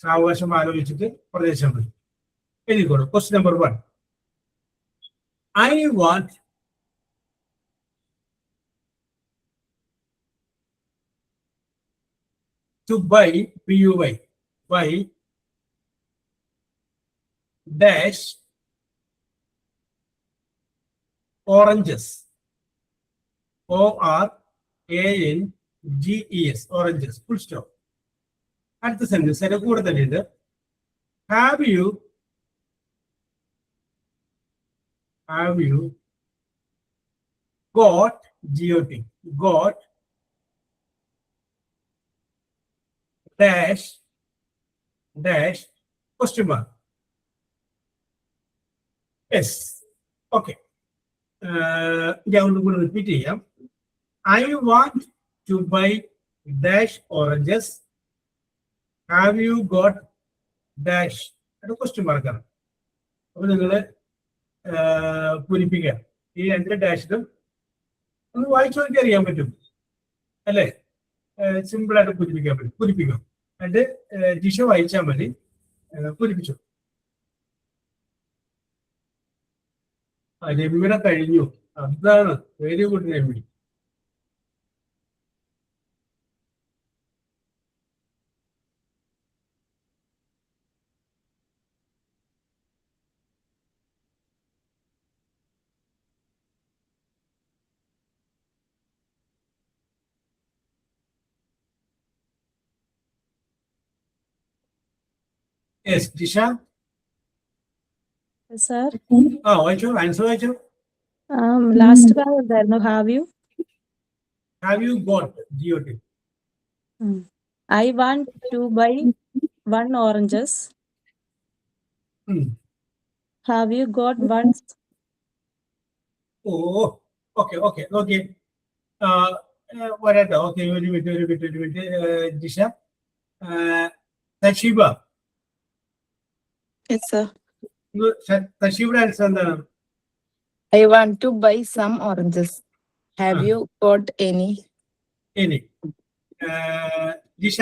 സാവകാശം ആലോചിച്ചിട്ട് പ്രദേശം മതി. എഴുതിക്കോളൂ. Question number 1. I want to buy, B-U-Y, buy dash oranges, O-R-A-N-G-E-S, oranges, full stop. അടുത്ത സെന്റൻസ് അതിന്റെ കൂടെ തന്നെ ഉണ്ട്. Have you got, G-O-T, got dash question mark. Yes, okay. ഞാൻ ഒന്നുകൂടി റിപ്പീറ്റ് ചെയ്യാം. I want to buy dash oranges. Have you got dash? അത് question മാർക്കാണ്. അപ്പൊ നിങ്ങള് പൂരിപ്പിക്കുക. ഈ രണ്ട് ഡാഷിലും ഒന്ന് വായിച്ചു നോക്കി അറിയാൻ പറ്റും അല്ലേ? സിമ്പിൾ ആയിട്ട് പൂരിപ്പിക്കാൻ പറ്റും. പൂരിപ്പിക്കാം. എന്നിട്ട് ജിഷ വായിച്ചാൽ മതി. പൂരിപ്പിച്ചു. രമ്യയുടെ കഴിഞ്ഞു. അതാണ് very good Ramya. Yes Jisha. Sir, വായിച്ചോ, ആൻസർ വായിച്ചോ. last class എന്തായിരുന്നു? Have you got, G-O-T. I want to buy 1 oranges. Have you got one? Okay. വരാട്ടോ. ഓക്കെ, ഒരു minute. Jisha. Thasheeba. Yes, sir. തഷീബയുടെ ആൻസർ എന്താണ്? I want to buy some oranges. Have you got any? ഇനി ജിഷ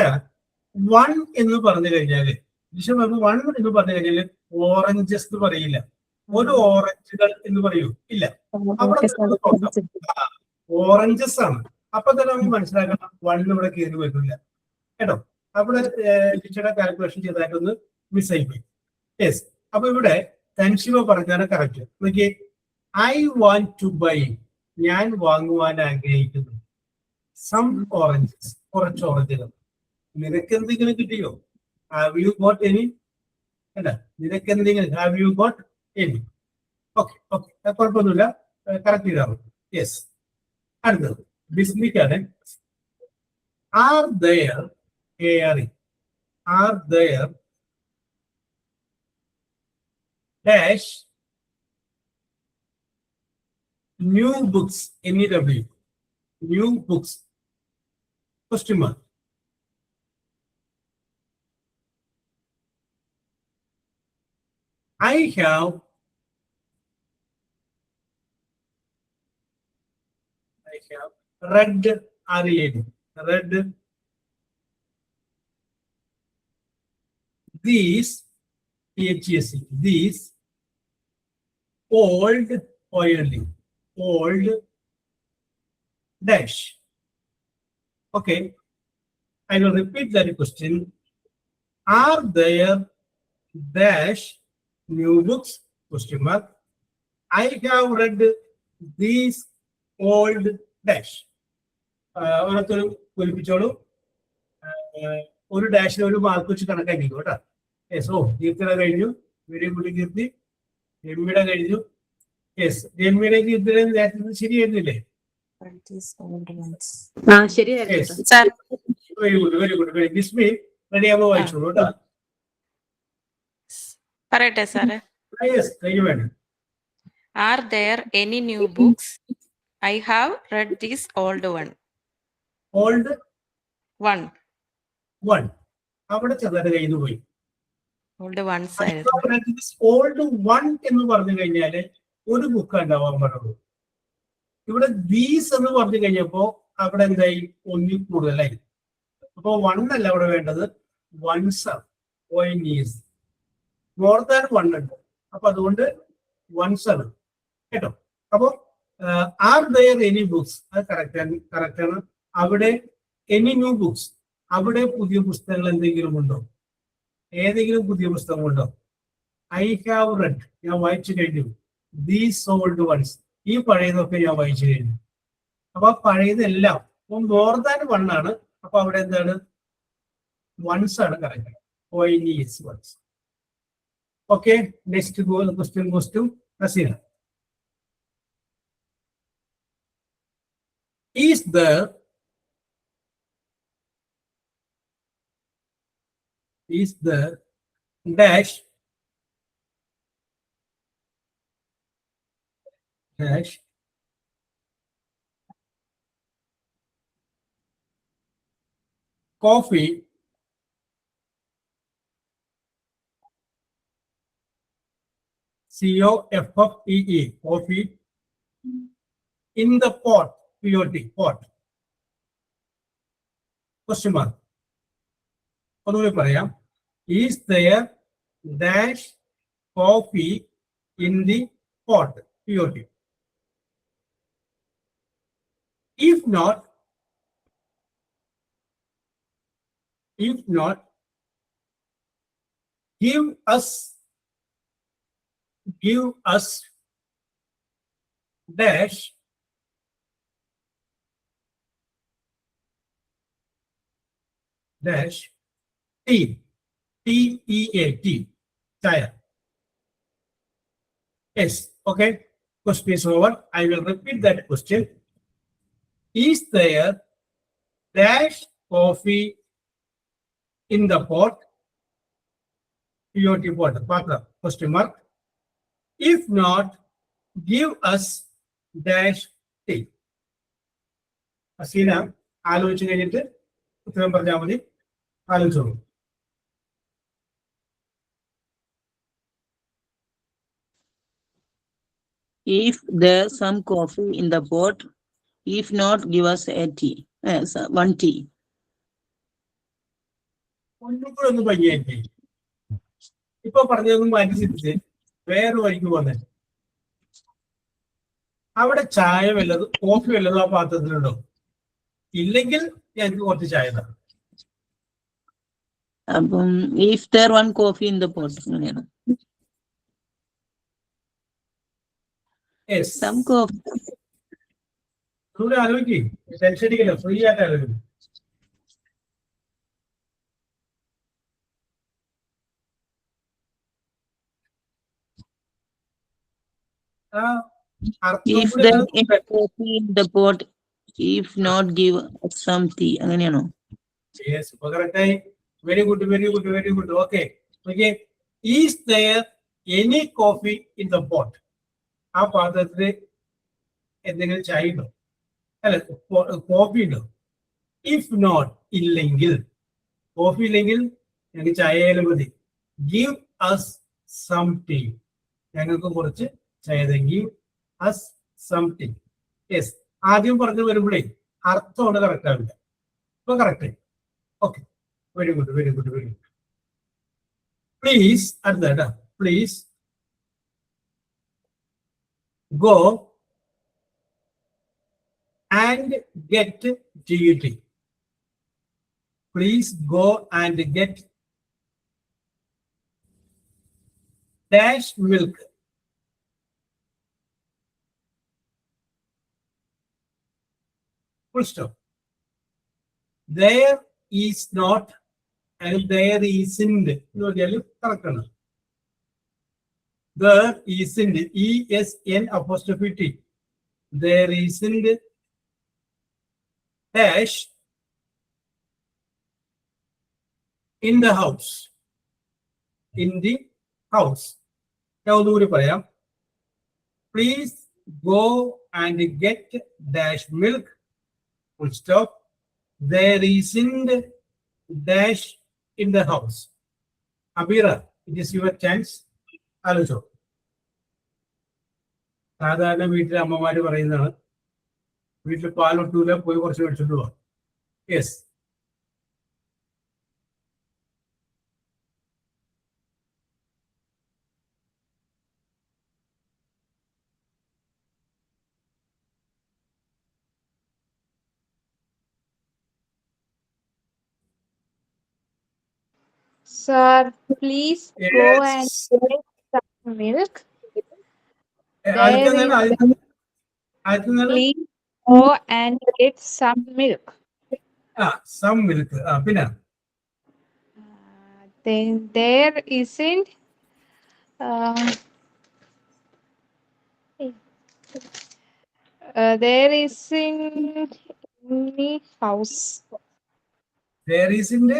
1 എന്ന് പറഞ്ഞു കഴിഞ്ഞാല്, ജിഷ 1 എന്ന് പറഞ്ഞു കഴിഞ്ഞാല് ഓറഞ്ചസ് എന്ന് പറയില്ല, ഒരു ഓറഞ്ചുകൾ എന്ന് പറയൂ ഇല്ല. ഓറഞ്ചസ് ആണ്. അപ്പൊ തന്നെ നമുക്ക് മനസ്സിലാക്കണം 1 ഇവിടെ കയറി വരില്ല കേട്ടോ. അവിടെ ജിഷയുടെ കാൽക്കുലേഷൻ ചെയ്തായിട്ടൊന്ന് മിസ്സായി പോയി. യെസ്. അപ്പൊ ഇവിടെ തൻഷിവ പറഞ്ഞാണ് കറക്റ്റ്. നോക്കിയേ, I want to buy, ഞാൻ വാങ്ങുവാൻ ആഗ്രഹിക്കുന്നു. some oranges. കുറച്ച് ഓറഞ്ചുകൾ. നിനക്ക് എന്തെങ്കിലും കിട്ടിയോ? Have you got any? അല്ല, നിനക്ക് എന്തെങ്കിലും have you got any? Okay okay, കുഴപ്പമൊന്നുമില്ല, കറക്റ്റ് ചെയ്താൽ. യെസ്. അടുത്തത് ബിസ്മിക്കാണ്. Are there dash new books, NEW, new books, question mark. I have read, read these, these old dash. Okay, I will repeat that question. Are there dash new books, question mark. I have read these old dash. ഓരോരുത്തർ പൂരിപ്പിച്ചോളൂ. ഒരു ഡാഷിന് ഒരു mark വെച്ച് കണക്കാക്കിക്കോ കേട്ടോ. Yes. ഓ, കീർത്തിയുടെ കഴിഞ്ഞു. Very good കീർത്തി. രമ്യയുടെ കഴിഞ്ഞു. Yes, രമ്യയുടെ കീർത്തിയുടെ നേരത്തെ ശരിയായിരുന്നില്ലേ? Very good, very good. Bismi റെഡിയാകുമ്പോൾ വായിച്ചോളൂ കേട്ടോ. പറയട്ടെ സാറേ. യെസ്, കഴിഞ്ഞു വേണം. Are there any new books? I have read this old one. Old One. അവിടെ ചെറുതായിട്ട് കഴിഞ്ഞു പോയി. Old ones ആയിരുന്നു. ഓൾഡ് വൺ എന്ന് പറഞ്ഞു കഴിഞ്ഞാല് ഒരു ബുക്ക് ഉണ്ടാവാൻ പാടുള്ളൂ. ഇവിടെ ദീസ് എന്ന് പറഞ്ഞു കഴിഞ്ഞപ്പോ അവിടെ എന്തായി? ഒന്നിൽ കൂടുതലായി. അപ്പൊ വൺ അല്ല അവിടെ വേണ്ടത്, വൺസ് ആണ്. മോർ ദാൻ വൺ ഉണ്ട്. അപ്പൊ അതുകൊണ്ട് വൺസ് ആണ് കേട്ടോ. അപ്പൊ ആർ ദയർ എനി ബുക്സ്, അത് കറക്റ്റ് ആണ്. അവിടെ എനി ന്യൂ ബുക്സ്, അവിടെ പുതിയ പുസ്തകങ്ങൾ എന്തെങ്കിലും ഉണ്ടോ? ഏതെങ്കിലും പുതിയ പുസ്തകമുണ്ടോ? ഐ ഹാവ് റെഡ്, ഞാൻ വായിച്ചു കഴിഞ്ഞു. ദീസ് ഓൾഡ് വൺസ്, ഈ പഴയതൊക്കെ ഞാൻ വായിച്ചു കഴിഞ്ഞു. അപ്പൊ പഴയതെല്ലാം മോർ ദാൻ വൺ ആണ്. അപ്പൊ അവിടെ എന്താണ്? വൺസ് ആണ് correct. Ones. Okay, next question goes to Hasina. Is there dash coffee COFFEE, coffee in the pot, pot. Question mark. ഒന്നുകൂടി പറയാം. Is there dash coffee in the pot, pot? If not, give us dash tea, TEA, chaya. Yes, okay. Question is over. I will repeat that question. Is there dash coffee in the pot, pot, patra, question mark. If not, give us dash tea. Hasina, ആലോചിച്ച് കഴിഞ്ഞിട്ട് ഉത്തരം പറഞ്ഞാൽ മതി. ആലോചിച്ചോളൂ. If there's some coffee in the pot, if not, give us a tea. One tea. ഒന്നും കൂടെ ഒന്ന് ഭംഗിയായിട്ട് ഇപ്പൊ പറഞ്ഞതൊന്നും മാറ്റി ചിന്തിച്ച് വേറെ വഴിക്ക് പോന്നെ. അവിടെ ചായ വല്ലതും കോഫി വല്ലതും ആ പാത്രത്തിലുണ്ടോ? ഇല്ലെങ്കിൽ ഞങ്ങൾക്ക് കുറച്ച് ചായ തരാം. If there one coffee in the pot, Yes. some coffee. ഒന്നുകൂടി ആലോചിക്കേ, ടെൻഷൻ അടിക്കില്ല, ഫ്രീ ആയിട്ട് ആലോചിക്കും. If there is coffee in the pot, if not, give us some tea. അങ്ങനെയാണോ? Yes, correct. Very good, very good, very good. Okay. Okay. Is there any coffee in the pot? ആ പാത്രത്തില് എന്തെങ്കിലും ചായ ഉണ്ടോ? അല്ല, coffee ഉണ്ടോ? If not, ഇല്ലെങ്കിൽ, coffee ഇല്ലെങ്കിൽ ഞങ്ങൾക്ക് ചായ ആയാലും മതി. ഗിവ് അസ് സം ടീ, ഞങ്ങൾക്ക് കുറച്ച് ചായ. Give us some tea. Yes, ആദ്യം പറഞ്ഞു വരുമ്പോഴേ അർത്ഥമാണ് കറക്റ്റ് ആവില്ല. ഇപ്പൊ correct. Okay, very good, very good, very good. Please, അടുത്ത please go and get GUT. Please go and get dash milk. Full stop. There is not and there isn't. No, correct. There isn't, ESN apostrophe T. There isn't dash in the house. In the house. Now, please go and get dash milk. Full stop. There isn't dash in the house. Abira, it is your chance. ആലോചിച്ചോ. സാധാരണ വീട്ടിലെ അമ്മമാര് പറയുന്നതാണ്, വീട്ടിൽ പാലൊട്ടൂല, പോയി കുറച്ച് മേടിച്ചോണ്ട് പോവാം. Yes, Sir, please go and get some milk. Please go and get some milk. Some milk. പിന്നെ Then there isn't there isn't any house. there isn't,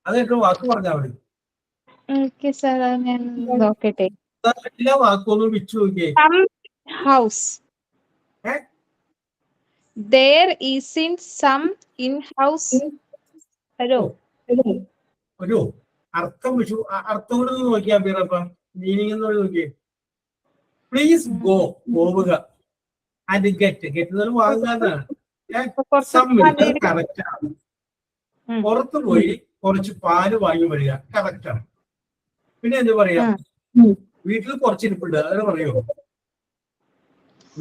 അതൊക്കെ വാക്ക് പറഞ്ഞാൽ മതി. Okay, sir, ഞാൻ നോക്കട്ടെ. എല്ലാ വാക്കൊന്നും വെച്ചു നോക്കിയേ. Some house. There isn't some in house. Hello. ഒരു അർത്ഥം വെച്ചു, അർത്ഥം കൊണ്ട് നോക്കിയാ പേരപ്പം മീനിങ് എന്ന് നോക്കിയേ. പ്ലീസ് ഗോ, പോവുക. ആൻഡ് ഗെറ്റ്, ഗെറ്റ് വാങ്ങുന്നതാണ്. കറക്റ്റ് ആണ്. പുറത്തു പോയി കുറച്ച് പാല് വാങ്ങി വരിക, കറക്റ്റ് ആണ്. പിന്നെ എന്താ പറയാ, വീട്ടിൽ കുറച്ചിരിപ്പുണ്ട്, അങ്ങനെ പറയുമോ?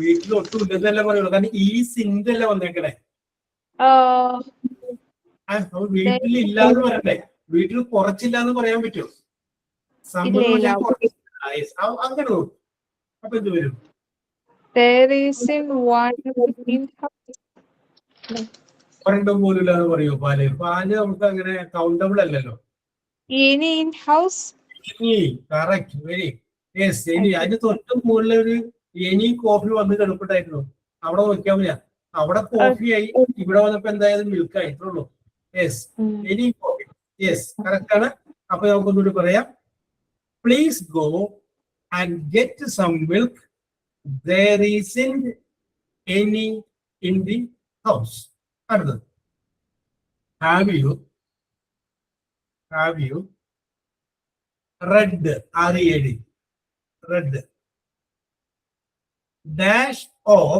വീട്ടിൽ ഒട്ടും ഇല്ലെന്നല്ല പറയുള്ളൂ, കാരണം ഈ സിന്തല്ല വന്നേക്കണേ. വീട്ടിൽ ഇല്ലാന്ന് പറയണ്ടേ, വീട്ടിൽ കുറച്ചില്ലാന്ന് പറയാൻ പറ്റുമോ? സംഭവം അങ്ങനെ നോക്കും. അപ്പൊ എന്ത് വരും? ഒരെണ്ണം പോലും ഇല്ലാന്ന് പറയുമോ? പാല് നമുക്ക് അങ്ങനെ കൗണ്ടബിൾ അല്ലല്ലോ. Correct, very yes. എനി അതിന് തൊട്ട് മുകളിലൊരു എനി കോഫി വന്ന് കിടപ്പിട്ടായിരുന്നു, അവിടെ നോക്കിയാൽ മതിയാ. അവിടെ കോഫിയായി, ഇവിടെ വന്നപ്പോ എന്തായാലും മിൽക്കായി, ഇത്രയുള്ളൂ. Yes, any coffee. Yes, correct ആണ്. അപ്പൊ നമുക്കൊന്നുകൂടി പറയാം. Please go and get some milk. There isn't any in the house. അടുത്തത്, have you read, READ, read dash of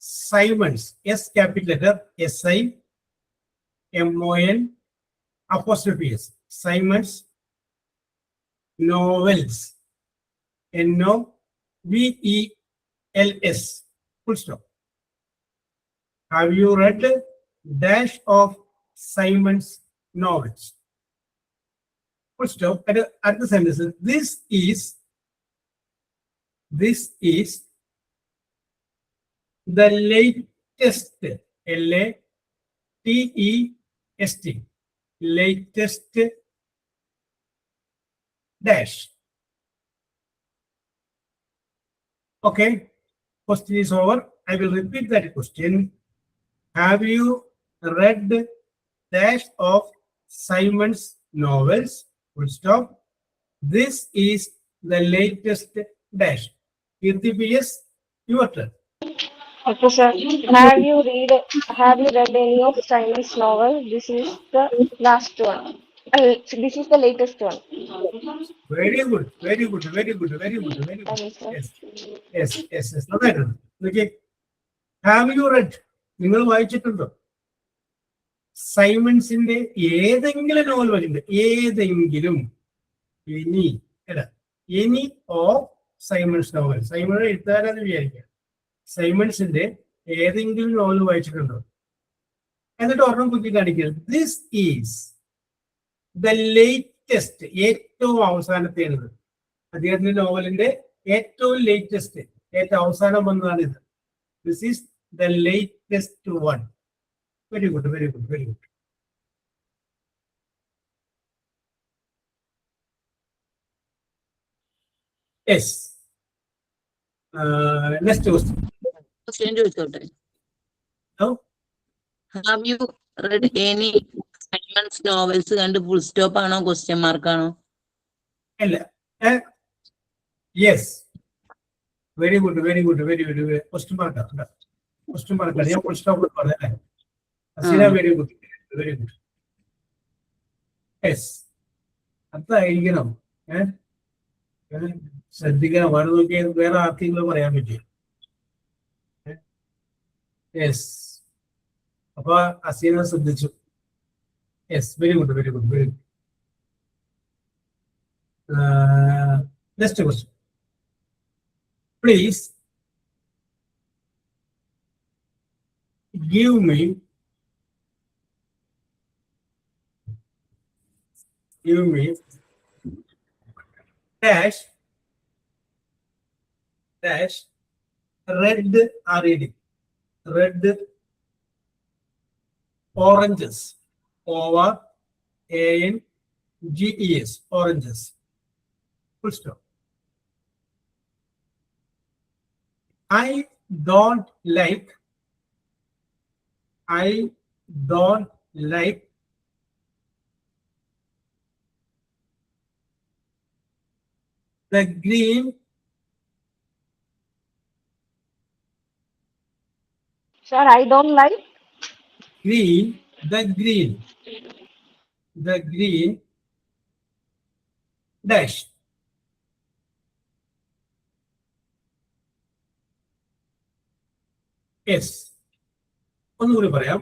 Simon's, S capital letter, SIMON apostrophe S, Simon's novels, NOVELS, full stop. Have you read dash of Simon's novels? Full stop. At the sentence, this is This is the latest, LATEST, latest dash. Okay, question is over. I will repeat that question. Have you read dash of Simon's novels? Full stop. This is the latest dash. Kirti PS, your turn. Okay, sir. Have you read any of Simon's novel? This is the last one. This is the latest one. Very good, very good, very good, very good, very good. Thank you, sir. Yes. നന്നായിട്ടുണ്ട്. Okay. Have you read? നിങ്ങൾ വായിച്ചിട്ടുണ്ടോ? സൈമൺസിന്റെ ഏതെങ്കിലും novel വായിച്ചിട്ടുണ്ട്? ഏതെങ്കിലും any of Simon's novel. Simon എഴുത്താരാന്ന് വിചാരിക്കുക. സൈമൺസിന്റെ ഏതെങ്കിലും നോവൽ വായിച്ചിട്ടുണ്ടോ? എന്നിട്ട് ഒരെണ്ണം കുത്തി കാണിക്കുക. ദിസ് ഈസ് ദ ലേറ്റസ്റ്റ്, ഏറ്റവും അവസാനത്തേത്. അദ്ദേഹത്തിന്റെ നോവലിന്റെ ഏറ്റവും ലേറ്റസ്റ്റ്, ഏറ്റവും അവസാനം വന്നതാണിത്. This is the latest one. Very good, very good, very good. Yes. Next question. Question ചോദിച്ചോട്ടെ? No? Have you read any Simon's novels കണ്ട് full stop ആണോ question mark ആണോ? അല്ല. Yes. Very good, very good, very good. Question മാർക്കാണ്. Question മാർക്കാണ്. ഞാൻ full stop പറഞ്ഞല്ലേ? Aseena, very good, very good. Yes. അതായിരിക്കണം. ശ്രദ്ധിക്കണം. വേറെ നോക്കിയാൽ വേറെ ആർക്കെങ്കിലും പറയാൻ പറ്റും. യെസ്. അപ്പൊ അസീന ശ്രദ്ധിച്ചു. Yes, very good, very good, very good. Next question. Please give me dash red red oranges, ORANGES, oranges. Full stop. I don't like the green. Sir, I don't like. The green dash. Yes. ഒന്നുകൂടി പറയാം.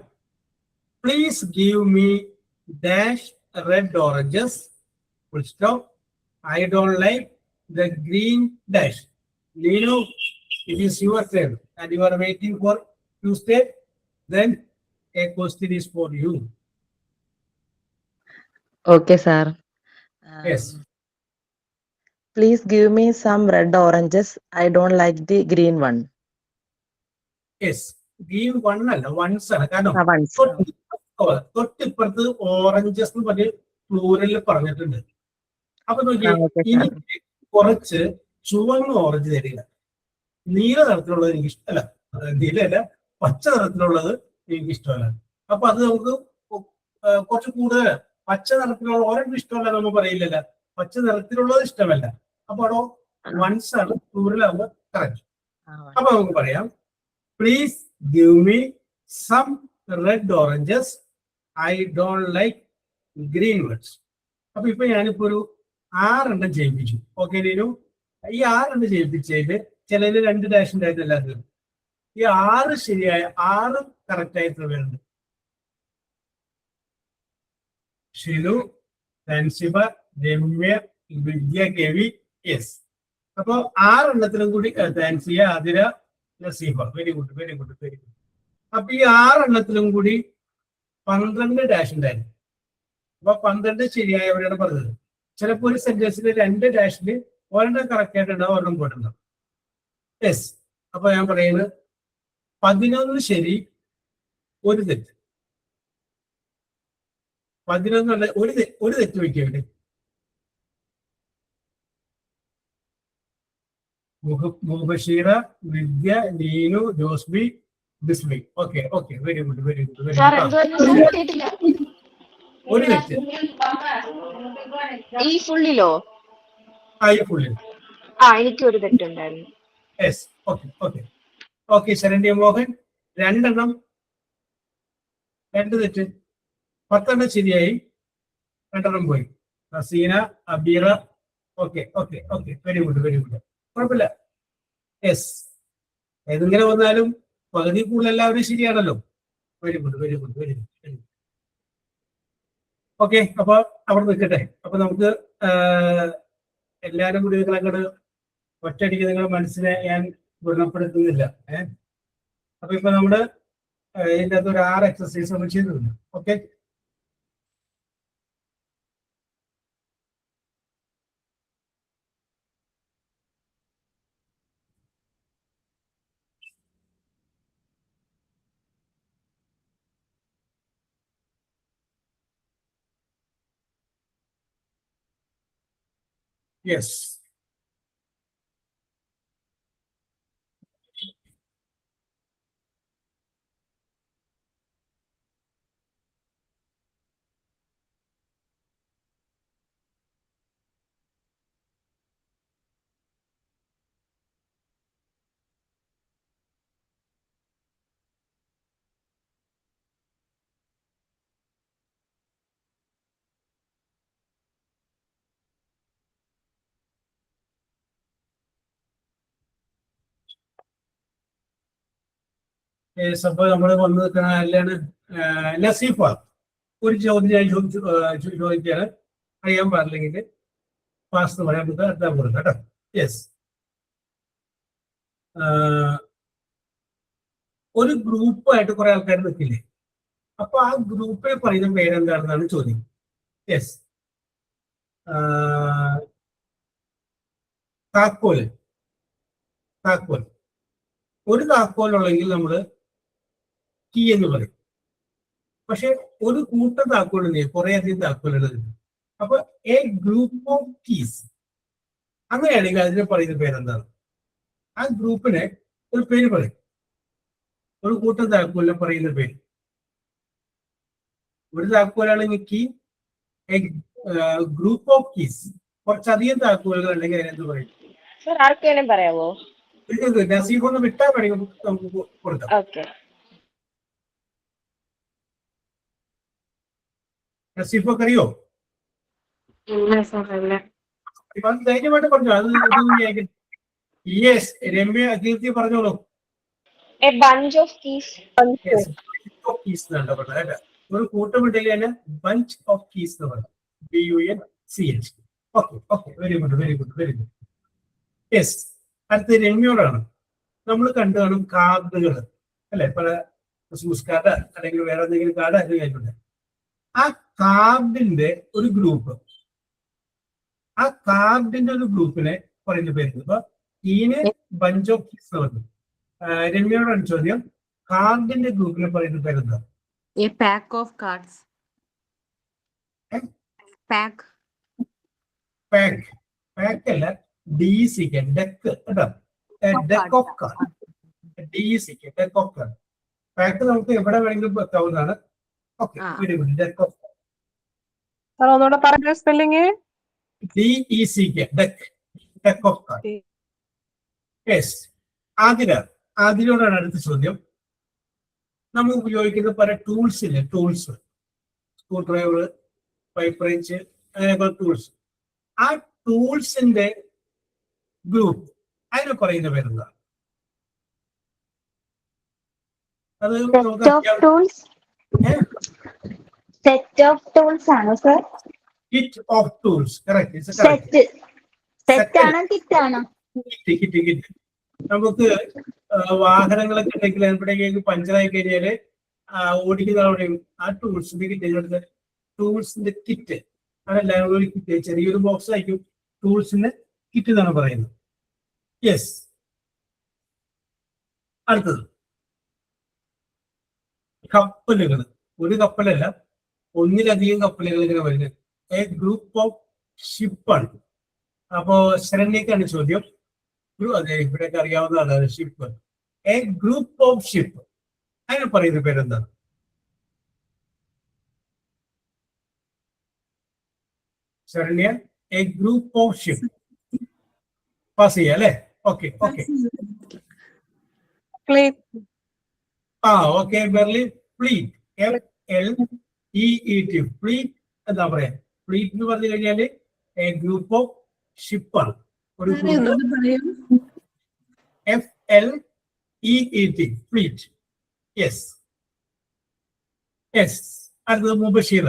Please give me dash red oranges. Full stop. I don't like the green dash. Lino, it is your turn and you are waiting for Tuesday. Then a question is for you. Okay, sir. Yes. Please give me some red oranges. I don't like the green one. Yes. Green one അല്ല, ones ആണ്. കാരണം Once. തൊട്ടിപ്പുറത്ത് oranges എന്ന് പറഞ്ഞ് പ്ലൂറലിൽ പറഞ്ഞിട്ടുണ്ട്. അപ്പൊ നോക്കിയേ, okay, sir. ഇനി കുറച്ച് ചുവന്ന ഓറഞ്ച് തരിക. നീല നിറത്തിലുള്ളത് എനിക്ക് ഇഷ്ടമല്ല. നീലല്ല, പച്ച നിറത്തിലുള്ളത് എനിക്ക് ഇഷ്ടമല്ല. അപ്പൊ അത് നമുക്ക് കുറച്ച് കൂടുതൽ പച്ച നിറത്തിലുള്ള ഓറഞ്ച് ഇഷ്ടമല്ല നമ്മൾ പറയില്ലല്ലോ. പച്ച നിറത്തിലുള്ളത് ഇഷ്ടമല്ല. അപ്പൊ അവിടെ വൺസ് ആണ്, പ്ലൂറലാകുമ്പോൾ കറക്റ്റ്. അപ്പൊ നമുക്ക് പറയാം, please give me some red oranges. I don't like green ones. അപ്പൊ ഇപ്പൊ ഞാനിപ്പോ ഒരു 6 എണ്ണം ചെയ്യിപ്പിച്ചു. ഓക്കെ നീനു, ഈ 6 എണ്ണം ചെയ്യിപ്പിച്ചതില് ചിലതിൽ 2 ഡാഷ് ഉണ്ടായിരുന്നു എല്ലാത്തിലും. ഈ 6 ശരിയായ 6 കറക്റ്റ് ആയിട്ട് വരുന്നുണ്ട്. ഷിലു, തൻസിബ, രമ്യ, വിദ്യ, കെവി. യെസ്. അപ്പൊ 6 എണ്ണത്തിലും കൂടി Thansiya, Athira, Naseefa. Very good, very good, very good. അപ്പൊ ഈ 6 എണ്ണത്തിലും കൂടി 12 ഡാഷ് ഉണ്ടായിരുന്നു. അപ്പൊ 12 ശരിയായവരാണ് പറഞ്ഞത്. ചിലപ്പോൾ ഒരു സെന്റൻസിൽ 2 ഡാഷില് ഒരെണ്ണം കറക്റ്റ് ആയിട്ടുണ്ടാവും, ഒരെണ്ണം പോയിട്ടുണ്ടാവും. യെസ്. അപ്പൊ ഞാൻ പറയുന്നത് 11 ശരി, ഒരു തെറ്റ്. 11 അല്ല, ഒരു തെറ്റ് വയ്ക്കവിടെ. Mubasheera, Vidya, Neenu, Josbi, Bismi. Okay okay, very good very good very sir good. എന്തുവായിരുന്നു സാർ കേട്ടില്ല? ഒരു തെറ്റ്. ഈ ഫുള്ളിലോ? ഈ ഫുള്ളിൽ. എനിക്ക് ഒരു തെറ്റുണ്ടായിരുന്നു. Yes. Okay okay okay. Saranya Mohan 2 എണ്ണം, 2 തെറ്റ്. 10 എണ്ണം ശരിയായി, 2 എണ്ണം പോയി. Haseena, Abeera. Okay okay okay, very good very good. കുഴപ്പമില്ല. യെസ്. ഏതെങ്ങനെ വന്നാലും പകുതി കൂടുതൽ എല്ലാവരും ശരിയാണല്ലോ. Very good very good very good. Okay, അപ്പൊ അവിടെ നിൽക്കട്ടെ. അപ്പൊ നമുക്ക് എല്ലാവരും കൂടി നിങ്ങളങ്ങോട്ട് ഒറ്റയടിക്ക് നിങ്ങളുടെ മനസ്സിനെ ഞാൻ ഗുണപ്പെടുത്തുന്നില്ല. അപ്പൊ ഇപ്പൊ നമ്മള് ഇതിൻ്റെ അകത്ത് ഒരു 6 എക്സസൈസ് നമ്മൾ ചെയ്തിട്ടുണ്ട്. Okay, yes. അപ്പോൾ നമ്മൾ വന്ന് നിൽക്കുന്ന ആരിലാണ്? നസീഫ. ഒരു ചോദ്യം ഞാൻ ചോദിക്കുകയാണ്. അറിയാൻ പാടില്ലെങ്കിൽ പാസ് പറയാൻ പറ്റുക എത്താൻ കൊടുക്കാം കേട്ടോ. യെസ്. ഒരു ഗ്രൂപ്പായിട്ട് കുറെ ആൾക്കാർ നിൽക്കില്ലേ? അപ്പൊ ആ ഗ്രൂപ്പിൽ പറയുന്ന പേരെന്താണെന്നാണ് ചോദ്യം. യെസ്. താക്കോൽ. താക്കോൽ. ഒരു താക്കോലുള്ളെങ്കിൽ നമ്മൾ കീ എന്ന് പറയും. പക്ഷെ ഒരു കൂട്ടം താക്കോലിനെ കുറെ അധികം താക്കോലുകൾ കിട്ടും. അപ്പൊ എ ഗ്രൂപ്പ് ഓഫ് കീസ്, അങ്ങനെയാണെങ്കിൽ അതിനെ പറയുന്ന പേരെന്താണ്? ആ ഗ്രൂപ്പിനെ ഒരു പേര് പറയും. ഒരു കൂട്ടം താക്കോലിനെ പറയുന്ന പേര്. ഒരു താക്കോലാണെങ്കിൽ key. A group of keys, കുറച്ചധികം താക്കോലുകൾ ഉണ്ടെങ്കിൽ അതിനെന്ത് പറയും? സാർ ആർക്ക് വേണേലും പറയാവോ? നസീഫ് ഒന്ന് വിട്ടാൽ വേണമെങ്കിൽ നമുക്ക് കൊടുക്കാം. ഓക്കെ. നസീഫൊക്കെ അറിയോ? ഇപ്പൊ ധൈര്യമായിട്ട് പറഞ്ഞോ. അത് യെസ്. രമ്യ, കീർത്തി പറഞ്ഞോളൂ. A bunch of keys. Keys എന്നാണ് പറഞ്ഞത് കേട്ടോ. ഒരു കൂട്ടമുണ്ടെങ്കിൽ തന്നെ ബഞ്ച് ഓഫ് കീസ് എന്ന് പറഞ്ഞു. BUNCH. Okay okay, very good very good very good. Yes. അടുത്ത രമ്യോടാണ്. നമ്മൾ കണ്ടു കാണും കാർഡുകൾ അല്ലെ? പല ക്രിസ്മസ് കാർഡ് അല്ലെങ്കിൽ വേറെ എന്തെങ്കിലും കാർഡ് അത് കഴിഞ്ഞിട്ടുണ്ട്. ആ കാർഡിന്റെ ഒരു ഗ്രൂപ്പ്, ആ കാർഡിന്റെ ഒരു ഗ്രൂപ്പിനെ പറയുന്ന പേര്. ഇപ്പൊ ഈന് ബഞ്ച് ഓഫ് കീസ് എന്ന് പറഞ്ഞു. രമ്യയോടാണ് ചോദ്യം. കാർഡിന്റെ ഗ്രൂപ്പിനെ പറയുന്ന പേരെന്താ? A pack of cards. Pack. Pack. Pack അല്ല, DEC, ഡെക്ക് കേട്ടോ. Deck of card. DEC, deck of card. Pack നമുക്ക് എവിടെ വേണമെങ്കിലും വെക്കാവുന്നതാണ്. Okay, very good. Deck of card. Sir ഒന്നുകൂടെ പറഞ്ഞ spelling? DEC, deck, deck of card. Yes. ആദിലോടാണ് അടുത്ത ചോദ്യം. നമ്മൾ ഉപയോഗിക്കുന്ന പല ടൂൾസ് ഇല്ലേ? Tools, screwdriver, pipe range, അങ്ങനെയൊക്കെ ടൂൾസ്. ആ ടൂൾസിന്റെ ഗ്രൂപ്പ് അതിനെ പറയുന്ന പേരെന്താ? അത് സെറ്റ് ഓഫ് ടൂൾസ് ആണോ sir? Kit of tools. Correct. Set ആണോ കിറ്റ് ആണോ? കിറ്റ്. നമുക്ക് വാഹനങ്ങളൊക്കെ ഉണ്ടെങ്കിൽ എവിടെയെങ്കിലും പഞ്ചറായി കഴിഞ്ഞാല് ഓടിക്കുന്നതോടെയും ആ ടൂൾസിന്റെ കിറ്റ്, ടൂൾസിന്റെ കിറ്റ് അതെല്ലാം ഒരു കിറ്റ്, ചെറിയൊരു ബോക്സ് ആയിരിക്കും. ടൂൾസിന്റെ കിറ്റ് എന്നാണ് പറയുന്നത്. യെസ്. അടുത്തത് കപ്പലുകൾ. ഒരു കപ്പലല്ല, ഒന്നിലധികം കപ്പലുകൾ ഇങ്ങനെ വരുന്നത്. എ ഗ്രൂപ്പ് ഓഫ് ഷിപ്പാണ്. അപ്പോ ശരണ്യക്കാണ് ചോദ്യം. അതെ, ഇവിടെയൊക്കെ അറിയാവുന്നതാണ് ship. A group of ship, അതിന് പറയുന്ന പേരെന്താണ്? ശരണ്യ, a group of ship. Pass ചെയ്യാം അല്ലേ? Okay okay. Fleet. Okay. Berlin, fleet. FLEET, fleet എന്താ പറയാ? ഫ്ലീറ്റ് എന്ന് പറഞ്ഞു കഴിഞ്ഞാല് എ ഗ്രൂപ്പ് ഓഫ് ഷിപ്പാണ്. ഒരു FLEET, ഫ്ലീറ്റ്. Yes yes. അടുത്തത് Mubasheera.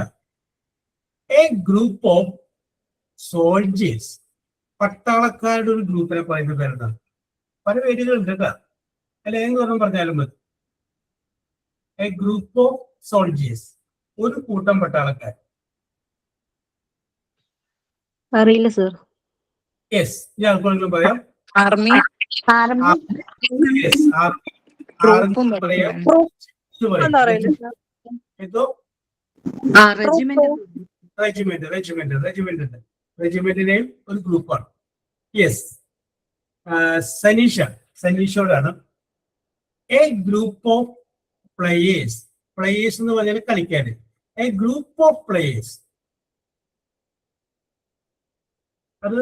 A group of soldiers, പട്ടാളക്കാരുടെ ഒരു ഗ്രൂപ്പിനെ പറയുന്ന പേരെന്താണ്? പല പേരുകളുണ്ട് കേട്ടോ, അല്ല ഏതെങ്കിലും പറഞ്ഞാലും മതി. എ ഗ്രൂപ്പ് ഓഫ് സോൾജേഴ്സ്, ഒരു കൂട്ടം പട്ടാളക്കാർ. അറിയില്ല സർ. യെസ്, ഞാൻ ആർക്കെങ്കിലും പറയാം. ആർമി. യെസ്, ട്രൂപ്പും പറയാം. എന്താ അറിയില്ല sir. എന്തോ റെജിമെന്റിനെയും ഒരു ഗ്രൂപ്പാണ്. യെസ്. സനീഷോടാണ്. A group of players. Players എന്ന് പറഞ്ഞാൽ കളിക്കാന്. എ ഗ്രൂപ്പ് ഓഫ് പ്ലേയേഴ്സ്, അത്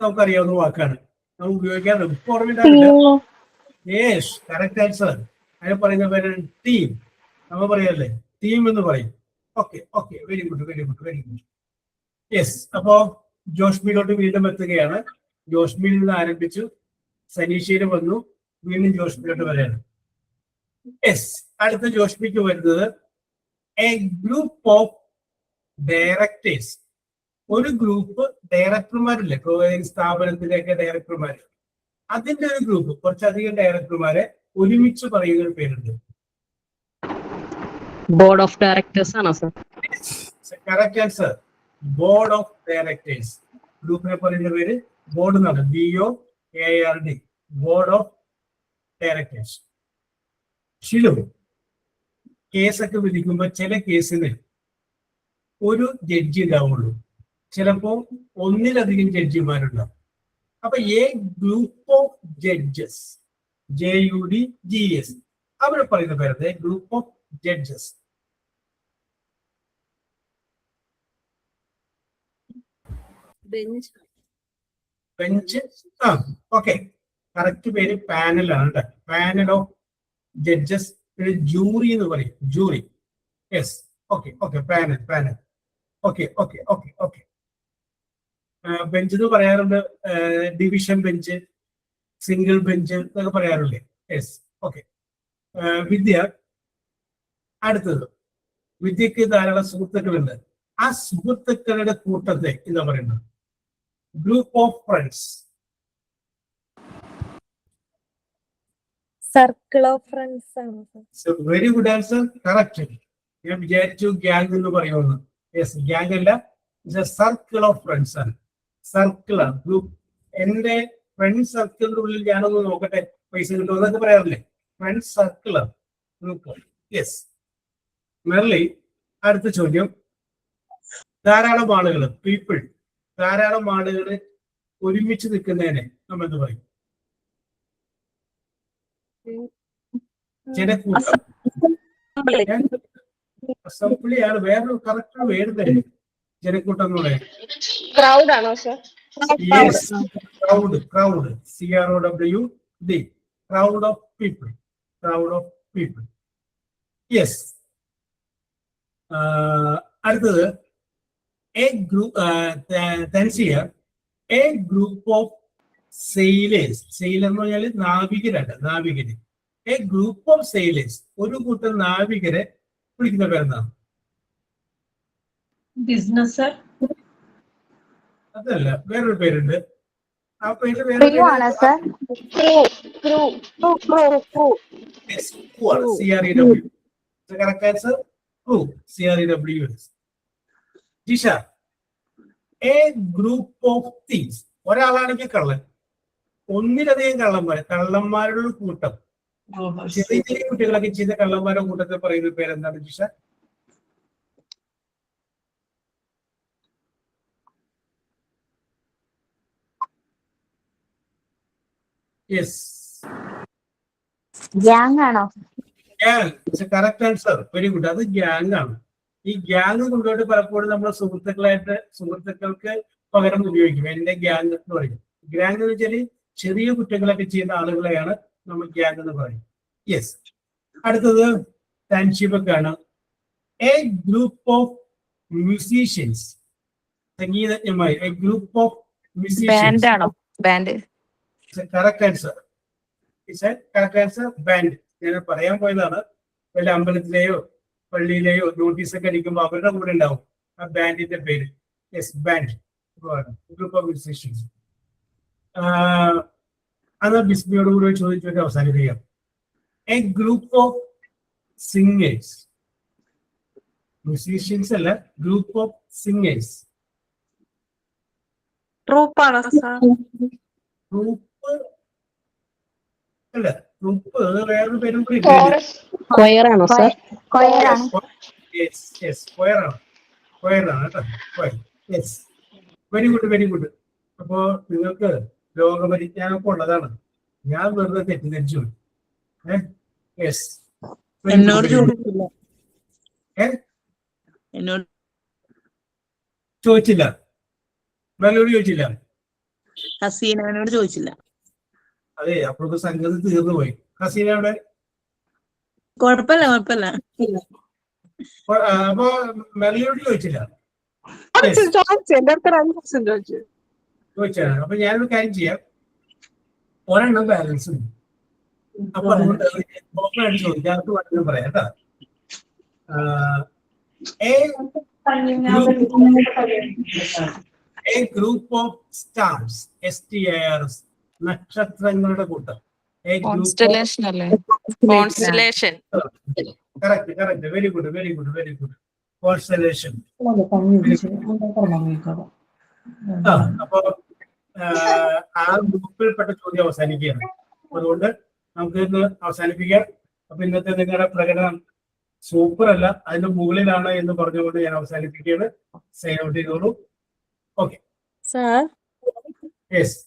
നമുക്കറിയാവുന്ന വാക്കാണ്, നമുക്ക് ഉപയോഗിക്കാറുണ്ട്. ഇപ്പൊ ഓർമ്മയില്ല. Yes, correct answer. അതിന് പറയുന്ന പേരാണ് ടീം. നമ്മൾ പറയല്ലേ, ടീം എന്ന് പറയും. Okay okay, very good very good very good. Yes. അപ്പോ ജോഷ്മിയിലോട്ട് വീണ്ടും എത്തുകയാണ്. ജോഷ്മിയിൽ നിന്ന് ആരംഭിച്ചു, സനീഷയിൽ വന്നു, വീണ്ടും ജോഷ്മിയിലോട്ട് വരികയാണ്. യെസ്. അടുത്ത ജോഷ്മിക്ക് വരുന്നത് എ ഗ്രൂപ്പ് ഓഫ് ഡയറക്ടേഴ്സ്. ഒരു ഗ്രൂപ്പ് ഡയറക്ടർമാരില്ലേ, സ്ഥാപനത്തിലേക്ക് ഡയറക്ടർമാർ, അതിന്റെ ഒരു ഗ്രൂപ്പ്, കുറച്ചധികം ഡയറക്ടർമാരെ ഒരുമിച്ച് പറയുന്ന ഒരു പേരുണ്ട്. ബോർഡ് ഓഫ് ഡയറക്ടേഴ്സ് ആണോ sir? Correct answer, board of directors. ഗ്രൂപ്പിനെ പറയുന്ന പേര് ബോർഡ് എന്നാണ്, BOARD, board of directors. Shilu, കേസൊക്കെ വിധിക്കുമ്പോൾ ചില കേസിന് ഒരു ജഡ്ജി ഉണ്ടാവുള്ളൂ, ചിലപ്പോ ഒന്നിലധികം ജഡ്ജിമാരുണ്ടാവും. അപ്പൊ A group of judges, JUDGS, അവരെ പറയുന്ന പേര് group of judges. Bench. Okay, correct പേര് പാനലാണ് കേട്ടോ. Panel of judges. ജൂറി എന്ന് പറയും, jury. Yes. Okay okay, panel panel. Okay okay okay okay. Bench എന്ന് പറയാറുണ്ട്, ഡിവിഷൻ ബെഞ്ച്, സിംഗിൾ ബെഞ്ച് എന്നൊക്കെ പറയാറില്ലേ? യെസ്. ഓക്കെ. വിദ്യ, അടുത്തത്. വിദ്യക്ക് ധാരാളം സുഹൃത്തുക്കളുണ്ട്. ആ സുഹൃത്തുക്കളുടെ കൂട്ടത്തെ എന്താ പറയുന്നത്? Group of friends. Circle of friends ആണ്. Very good answer, correct. ഞാൻ വിചാരിച്ചു ഗ്യാങ് എന്ന് പറയുമെന്ന്. യെസ്, ഗ്യാങ് അല്ല, സർക്കിൾ ഓഫ് ഫ്രണ്ട്സ് ആണ്. സർക്കിൾ ആണ് ഗ്രൂപ്പ്. എന്റെ ഫ്രണ്ട് സർക്കിളിന്റെ ഉള്ളിൽ ഞാനൊന്ന് നോക്കട്ടെ പൈസ കിട്ടുമോ എന്നൊക്കെ പറയാറില്ലേ? ഫ്രണ്ട് സർക്കിൾ ആണ് ഗ്രൂപ്പ്. യെസ്. മെർലി, അടുത്ത ചോദ്യം. ധാരാളം ആളുകൾ, പീപ്പിൾ, ധാരാളം ആളുകൾ ഒരുമിച്ച് നിൽക്കുന്നതിനെ നമ്മൾ എന്ത് പറയും? ജനക്കൂട്ടം. അസംബ്ലിയാണ് വേറൊരു കറക്റ്റ് വേർഡ് തന്നെ. ജനക്കൂട്ടം എന്ന് പറയാം. Crowd ആണോ sir? Yes, crowd. Crowd, CROWD, crowd of people. Crowd of people. Yes. അടുത്തത് a group. A group of sailors. Sailor എന്ന് പറഞ്ഞാൽ നാവികരല്ല, നാവികര്. എ ഗ്രൂപ്പ് ഓഫ് സെയിലേഴ്സ്, ഒരു കൂട്ടം നാവികരെ വിളിക്കുന്ന പേരെന്താണ്? ബിസിനസ്. അതല്ല, വേറൊരു പേരുണ്ട്. ആ പേര് Crew. CREW. Correct answer, crew. CREW. Jisha, A group of thieves. ഒരാളാണെങ്കിൽ കള്ളൻ, ഒന്നിലധികം കള്ളന്മാരുടെ ഒരു കൂട്ടം ചെറിയ ചെറിയ കുട്ടികളൊക്കെ ചെയ്ത കള്ളന്മാരുടെ കൂട്ടത്തിൽ പറയുന്ന പേരെന്താണ് ജിഷ? യെസ്, ഗ്യാങ് ആണോ? Gang. Correct answer. Very good. അത് ഗ്യാങ് ആണ്. ഈ ഗ്യാങ് കൊണ്ടുപോയിട്ട് പലപ്പോഴും നമ്മുടെ സുഹൃത്തുക്കൾക്ക് പകരം ഉപയോഗിക്കും. എന്റെ ഗ്യാങ് എന്ന് പറയും. ഗ്യാങ് എന്ന് വെച്ചാൽ ചെറിയ കുറ്റങ്ങളൊക്കെ ചെയ്യുന്ന ആളുകളെയാണ് നമ്മൾ ഗ്യാങ് എന്ന് പറയും. യെസ്. അടുത്തത് താൻഷിബക്കാണ്. A group of musicians. സംഗീതജ്ഞമായി. A group of musicians. Band ആണോ? Band. Correct answer. Correct answer band. ഞാൻ പറയാൻ പോയതാണ്. വല്ല അമ്പലത്തിലെയോ പള്ളിയിലെയോ നോട്ടീസൊക്കെ അടിക്കുമ്പോൾ അവരുടെ കൂടെ ഉണ്ടാവും ആ ബാൻഡിന്റെ പേര്. Yes, band. Group of musicians. അത് ബിസ്മിയോട് കൂടി ചോദിച്ചിട്ട് അവസാനിപ്പിക്കാം. A group of singers. Musicians അല്ല, ഗ്രൂപ്പ് ഓഫ് സിംഗേഴ്സ്. Troop ആണോ സാർ? ഗ്രൂപ്പ് അല്ല, ഗ്രൂപ്പ് വേറൊരു പേരും കൂടി Chorus. Choir ആണോ sir? Yes. Very good, very good. അപ്പോ നിങ്ങൾക്ക് ലോകപരിജ്ഞാനമൊക്കെ ഉള്ളതാണ്. ഞാൻ വെറുതെ തെറ്റിദ്ധരിച്ചു. യെസ്. എന്നോട് ചോദിച്ചില്ല. എന്നോട് ചോദിച്ചില്ല? നല്ലോട് ചോദിച്ചില്ല? ഹസീനോട് ചോദിച്ചില്ല. അതെ, അപ്പോഴത്തെ സംഗതി തീർന്നു പോയി. ഹസീന അവിടെ? കുഴപ്പമില്ല. അപ്പൊ മെറിയോട് ചോദിച്ചില്ല? ചോദിച്ചു. എന്റെ അടുത്ത് 2 ക്വസ്റ്റ്യൻ ചോദിച്ചു. ചോദിച്ചാണ്. അപ്പൊ ഞാനൊരു കാര്യം ചെയ്യാം. ഒരെണ്ണം ബാലൻസ് ഉണ്ട്. അപ്പൊ അതുകൊണ്ട് ഓപ്പണായിട്ട് ചോദിക്കാം. അത് വേണമെങ്കിലും പറയാം കേട്ടോ. A group of stars, STARS, നക്ഷത്രങ്ങളുടെ കൂട്ടം. കോൺസ്റ്റലേഷൻ അല്ലേ? Constellation. Correct. Very good. Constellation. അപ്പൊ ആ ഗ്രൂപ്പിൽപ്പെട്ട ചോദ്യം അവസാനിക്കുകയാണ്. അതുകൊണ്ട് നമുക്ക് ഇന്ന് അവസാനിപ്പിക്കാം. അപ്പൊ ഇന്നത്തെ നിങ്ങളുടെ പ്രകടനം സൂപ്പർ അല്ല, അതിന്റെ മുകളിലാണ് എന്ന് പറഞ്ഞുകൊണ്ട് ഞാൻ അവസാനിപ്പിക്കുകയാണ്. സൈൻ ഔട്ട് ചെയ്തോളൂ. Okay sir, yes.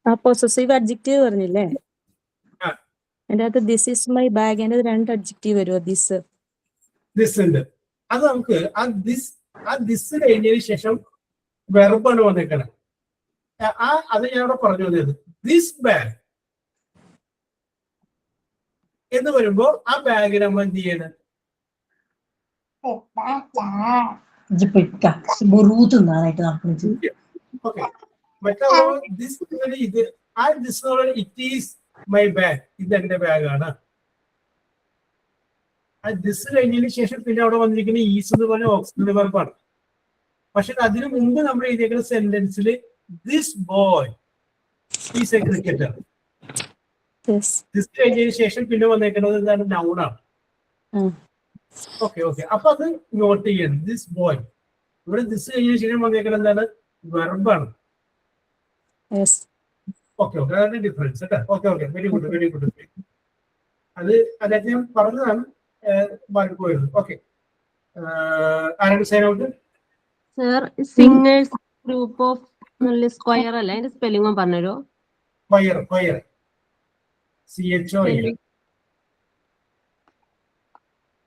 ആ പൊസസീവ് അഡ്ജക്റ്റീവ് പറഞ്ഞില്ലേ? ആ. അതിന്റെ അകത്ത് ദിസ് ഈസ് മൈ ബാഗ്, അതിന്റെ 2 അഡ്ജക്റ്റീവ് വരുമോ? ദിസ് ഉണ്ട്. അത് നമുക്ക് ആ ദിസ് കഴിഞ്ഞതിന് ശേഷം വെർബാണ് വന്നേക്കണം. അത് ഞാൻ അവിടെ പറഞ്ഞു തന്നത്. ദിസ് ബാഗ് എന്ന് വരുമ്പോ ആ ബാഗ് നമ്മൾ എന്ത് ചെയ്യണം? ഓക്കെ. മറ്റേ ഇത് ആ this it is my bag, ഇത് എന്റെ ബാഗാണ്. ആ ദിസ് കഴിഞ്ഞതിന് ശേഷം പിന്നെ അവിടെ വന്നിരിക്കുന്ന ഈസ് എന്ന് പറഞ്ഞ ഓക്സിലറി വെർബാണ്. പക്ഷെ അതിനു മുമ്പ് നമ്മൾ എഴുതിയിരിക്കുന്ന സെന്റൻസിൽ this boy is a cricketer. This കഴിഞ്ഞതിന് ശേഷം പിന്നെ വന്നേക്കുന്നത് എന്താണ്? നൗണാണ്. ഓക്കെ. അപ്പൊ അത് നോട്ട് ചെയ്യണം. This boy. ഇവിടെ ദിസ് കഴിഞ്ഞതിന് ശേഷം വന്നേക്കുന്നത് എന്താണ്? വെർബാണ്. ഓക്കെ. അതാണ് ഡിഫറൻസ് കേട്ടോ. ഓക്കെ. Very good. അത് അദ്ദേഹം പറഞ്ഞതാണ് മാറിപ്പോയത്. ഓക്കെ. ആരാണ് sign out? Sir, singers group of square അല്ല, അതിന്റെ സ്പെല്ലിംഗ് പറഞ്ഞുതരോ? കൊയർ. CHOIR.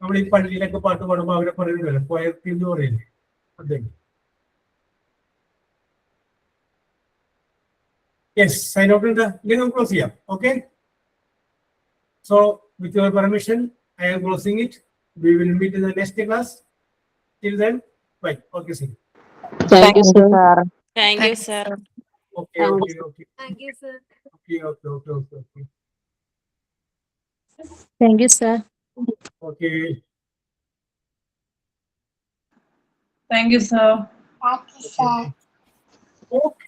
നമ്മൾ ഈ പള്ളിയിലൊക്കെ പാട്ട് പാടുമ്പോ അവരെ പറയുന്നില്ല, കൊയർ എന്ന് പറയില്ലേ? അതെ. യെസ്, സൈൻ ഔട്ട് ഉണ്ട്. ഇല്ലെങ്കിൽ നമുക്ക് ക്ലോസ് ചെയ്യാം. Okay. So with your permission I am closing it. We will meet in the next class. Till then, bye. Okay, see. Thank you, sir. Thank you, sir. Okay. Thank you, sir. Okay. Thank you, sir. Okay. Thank you, sir. Okay.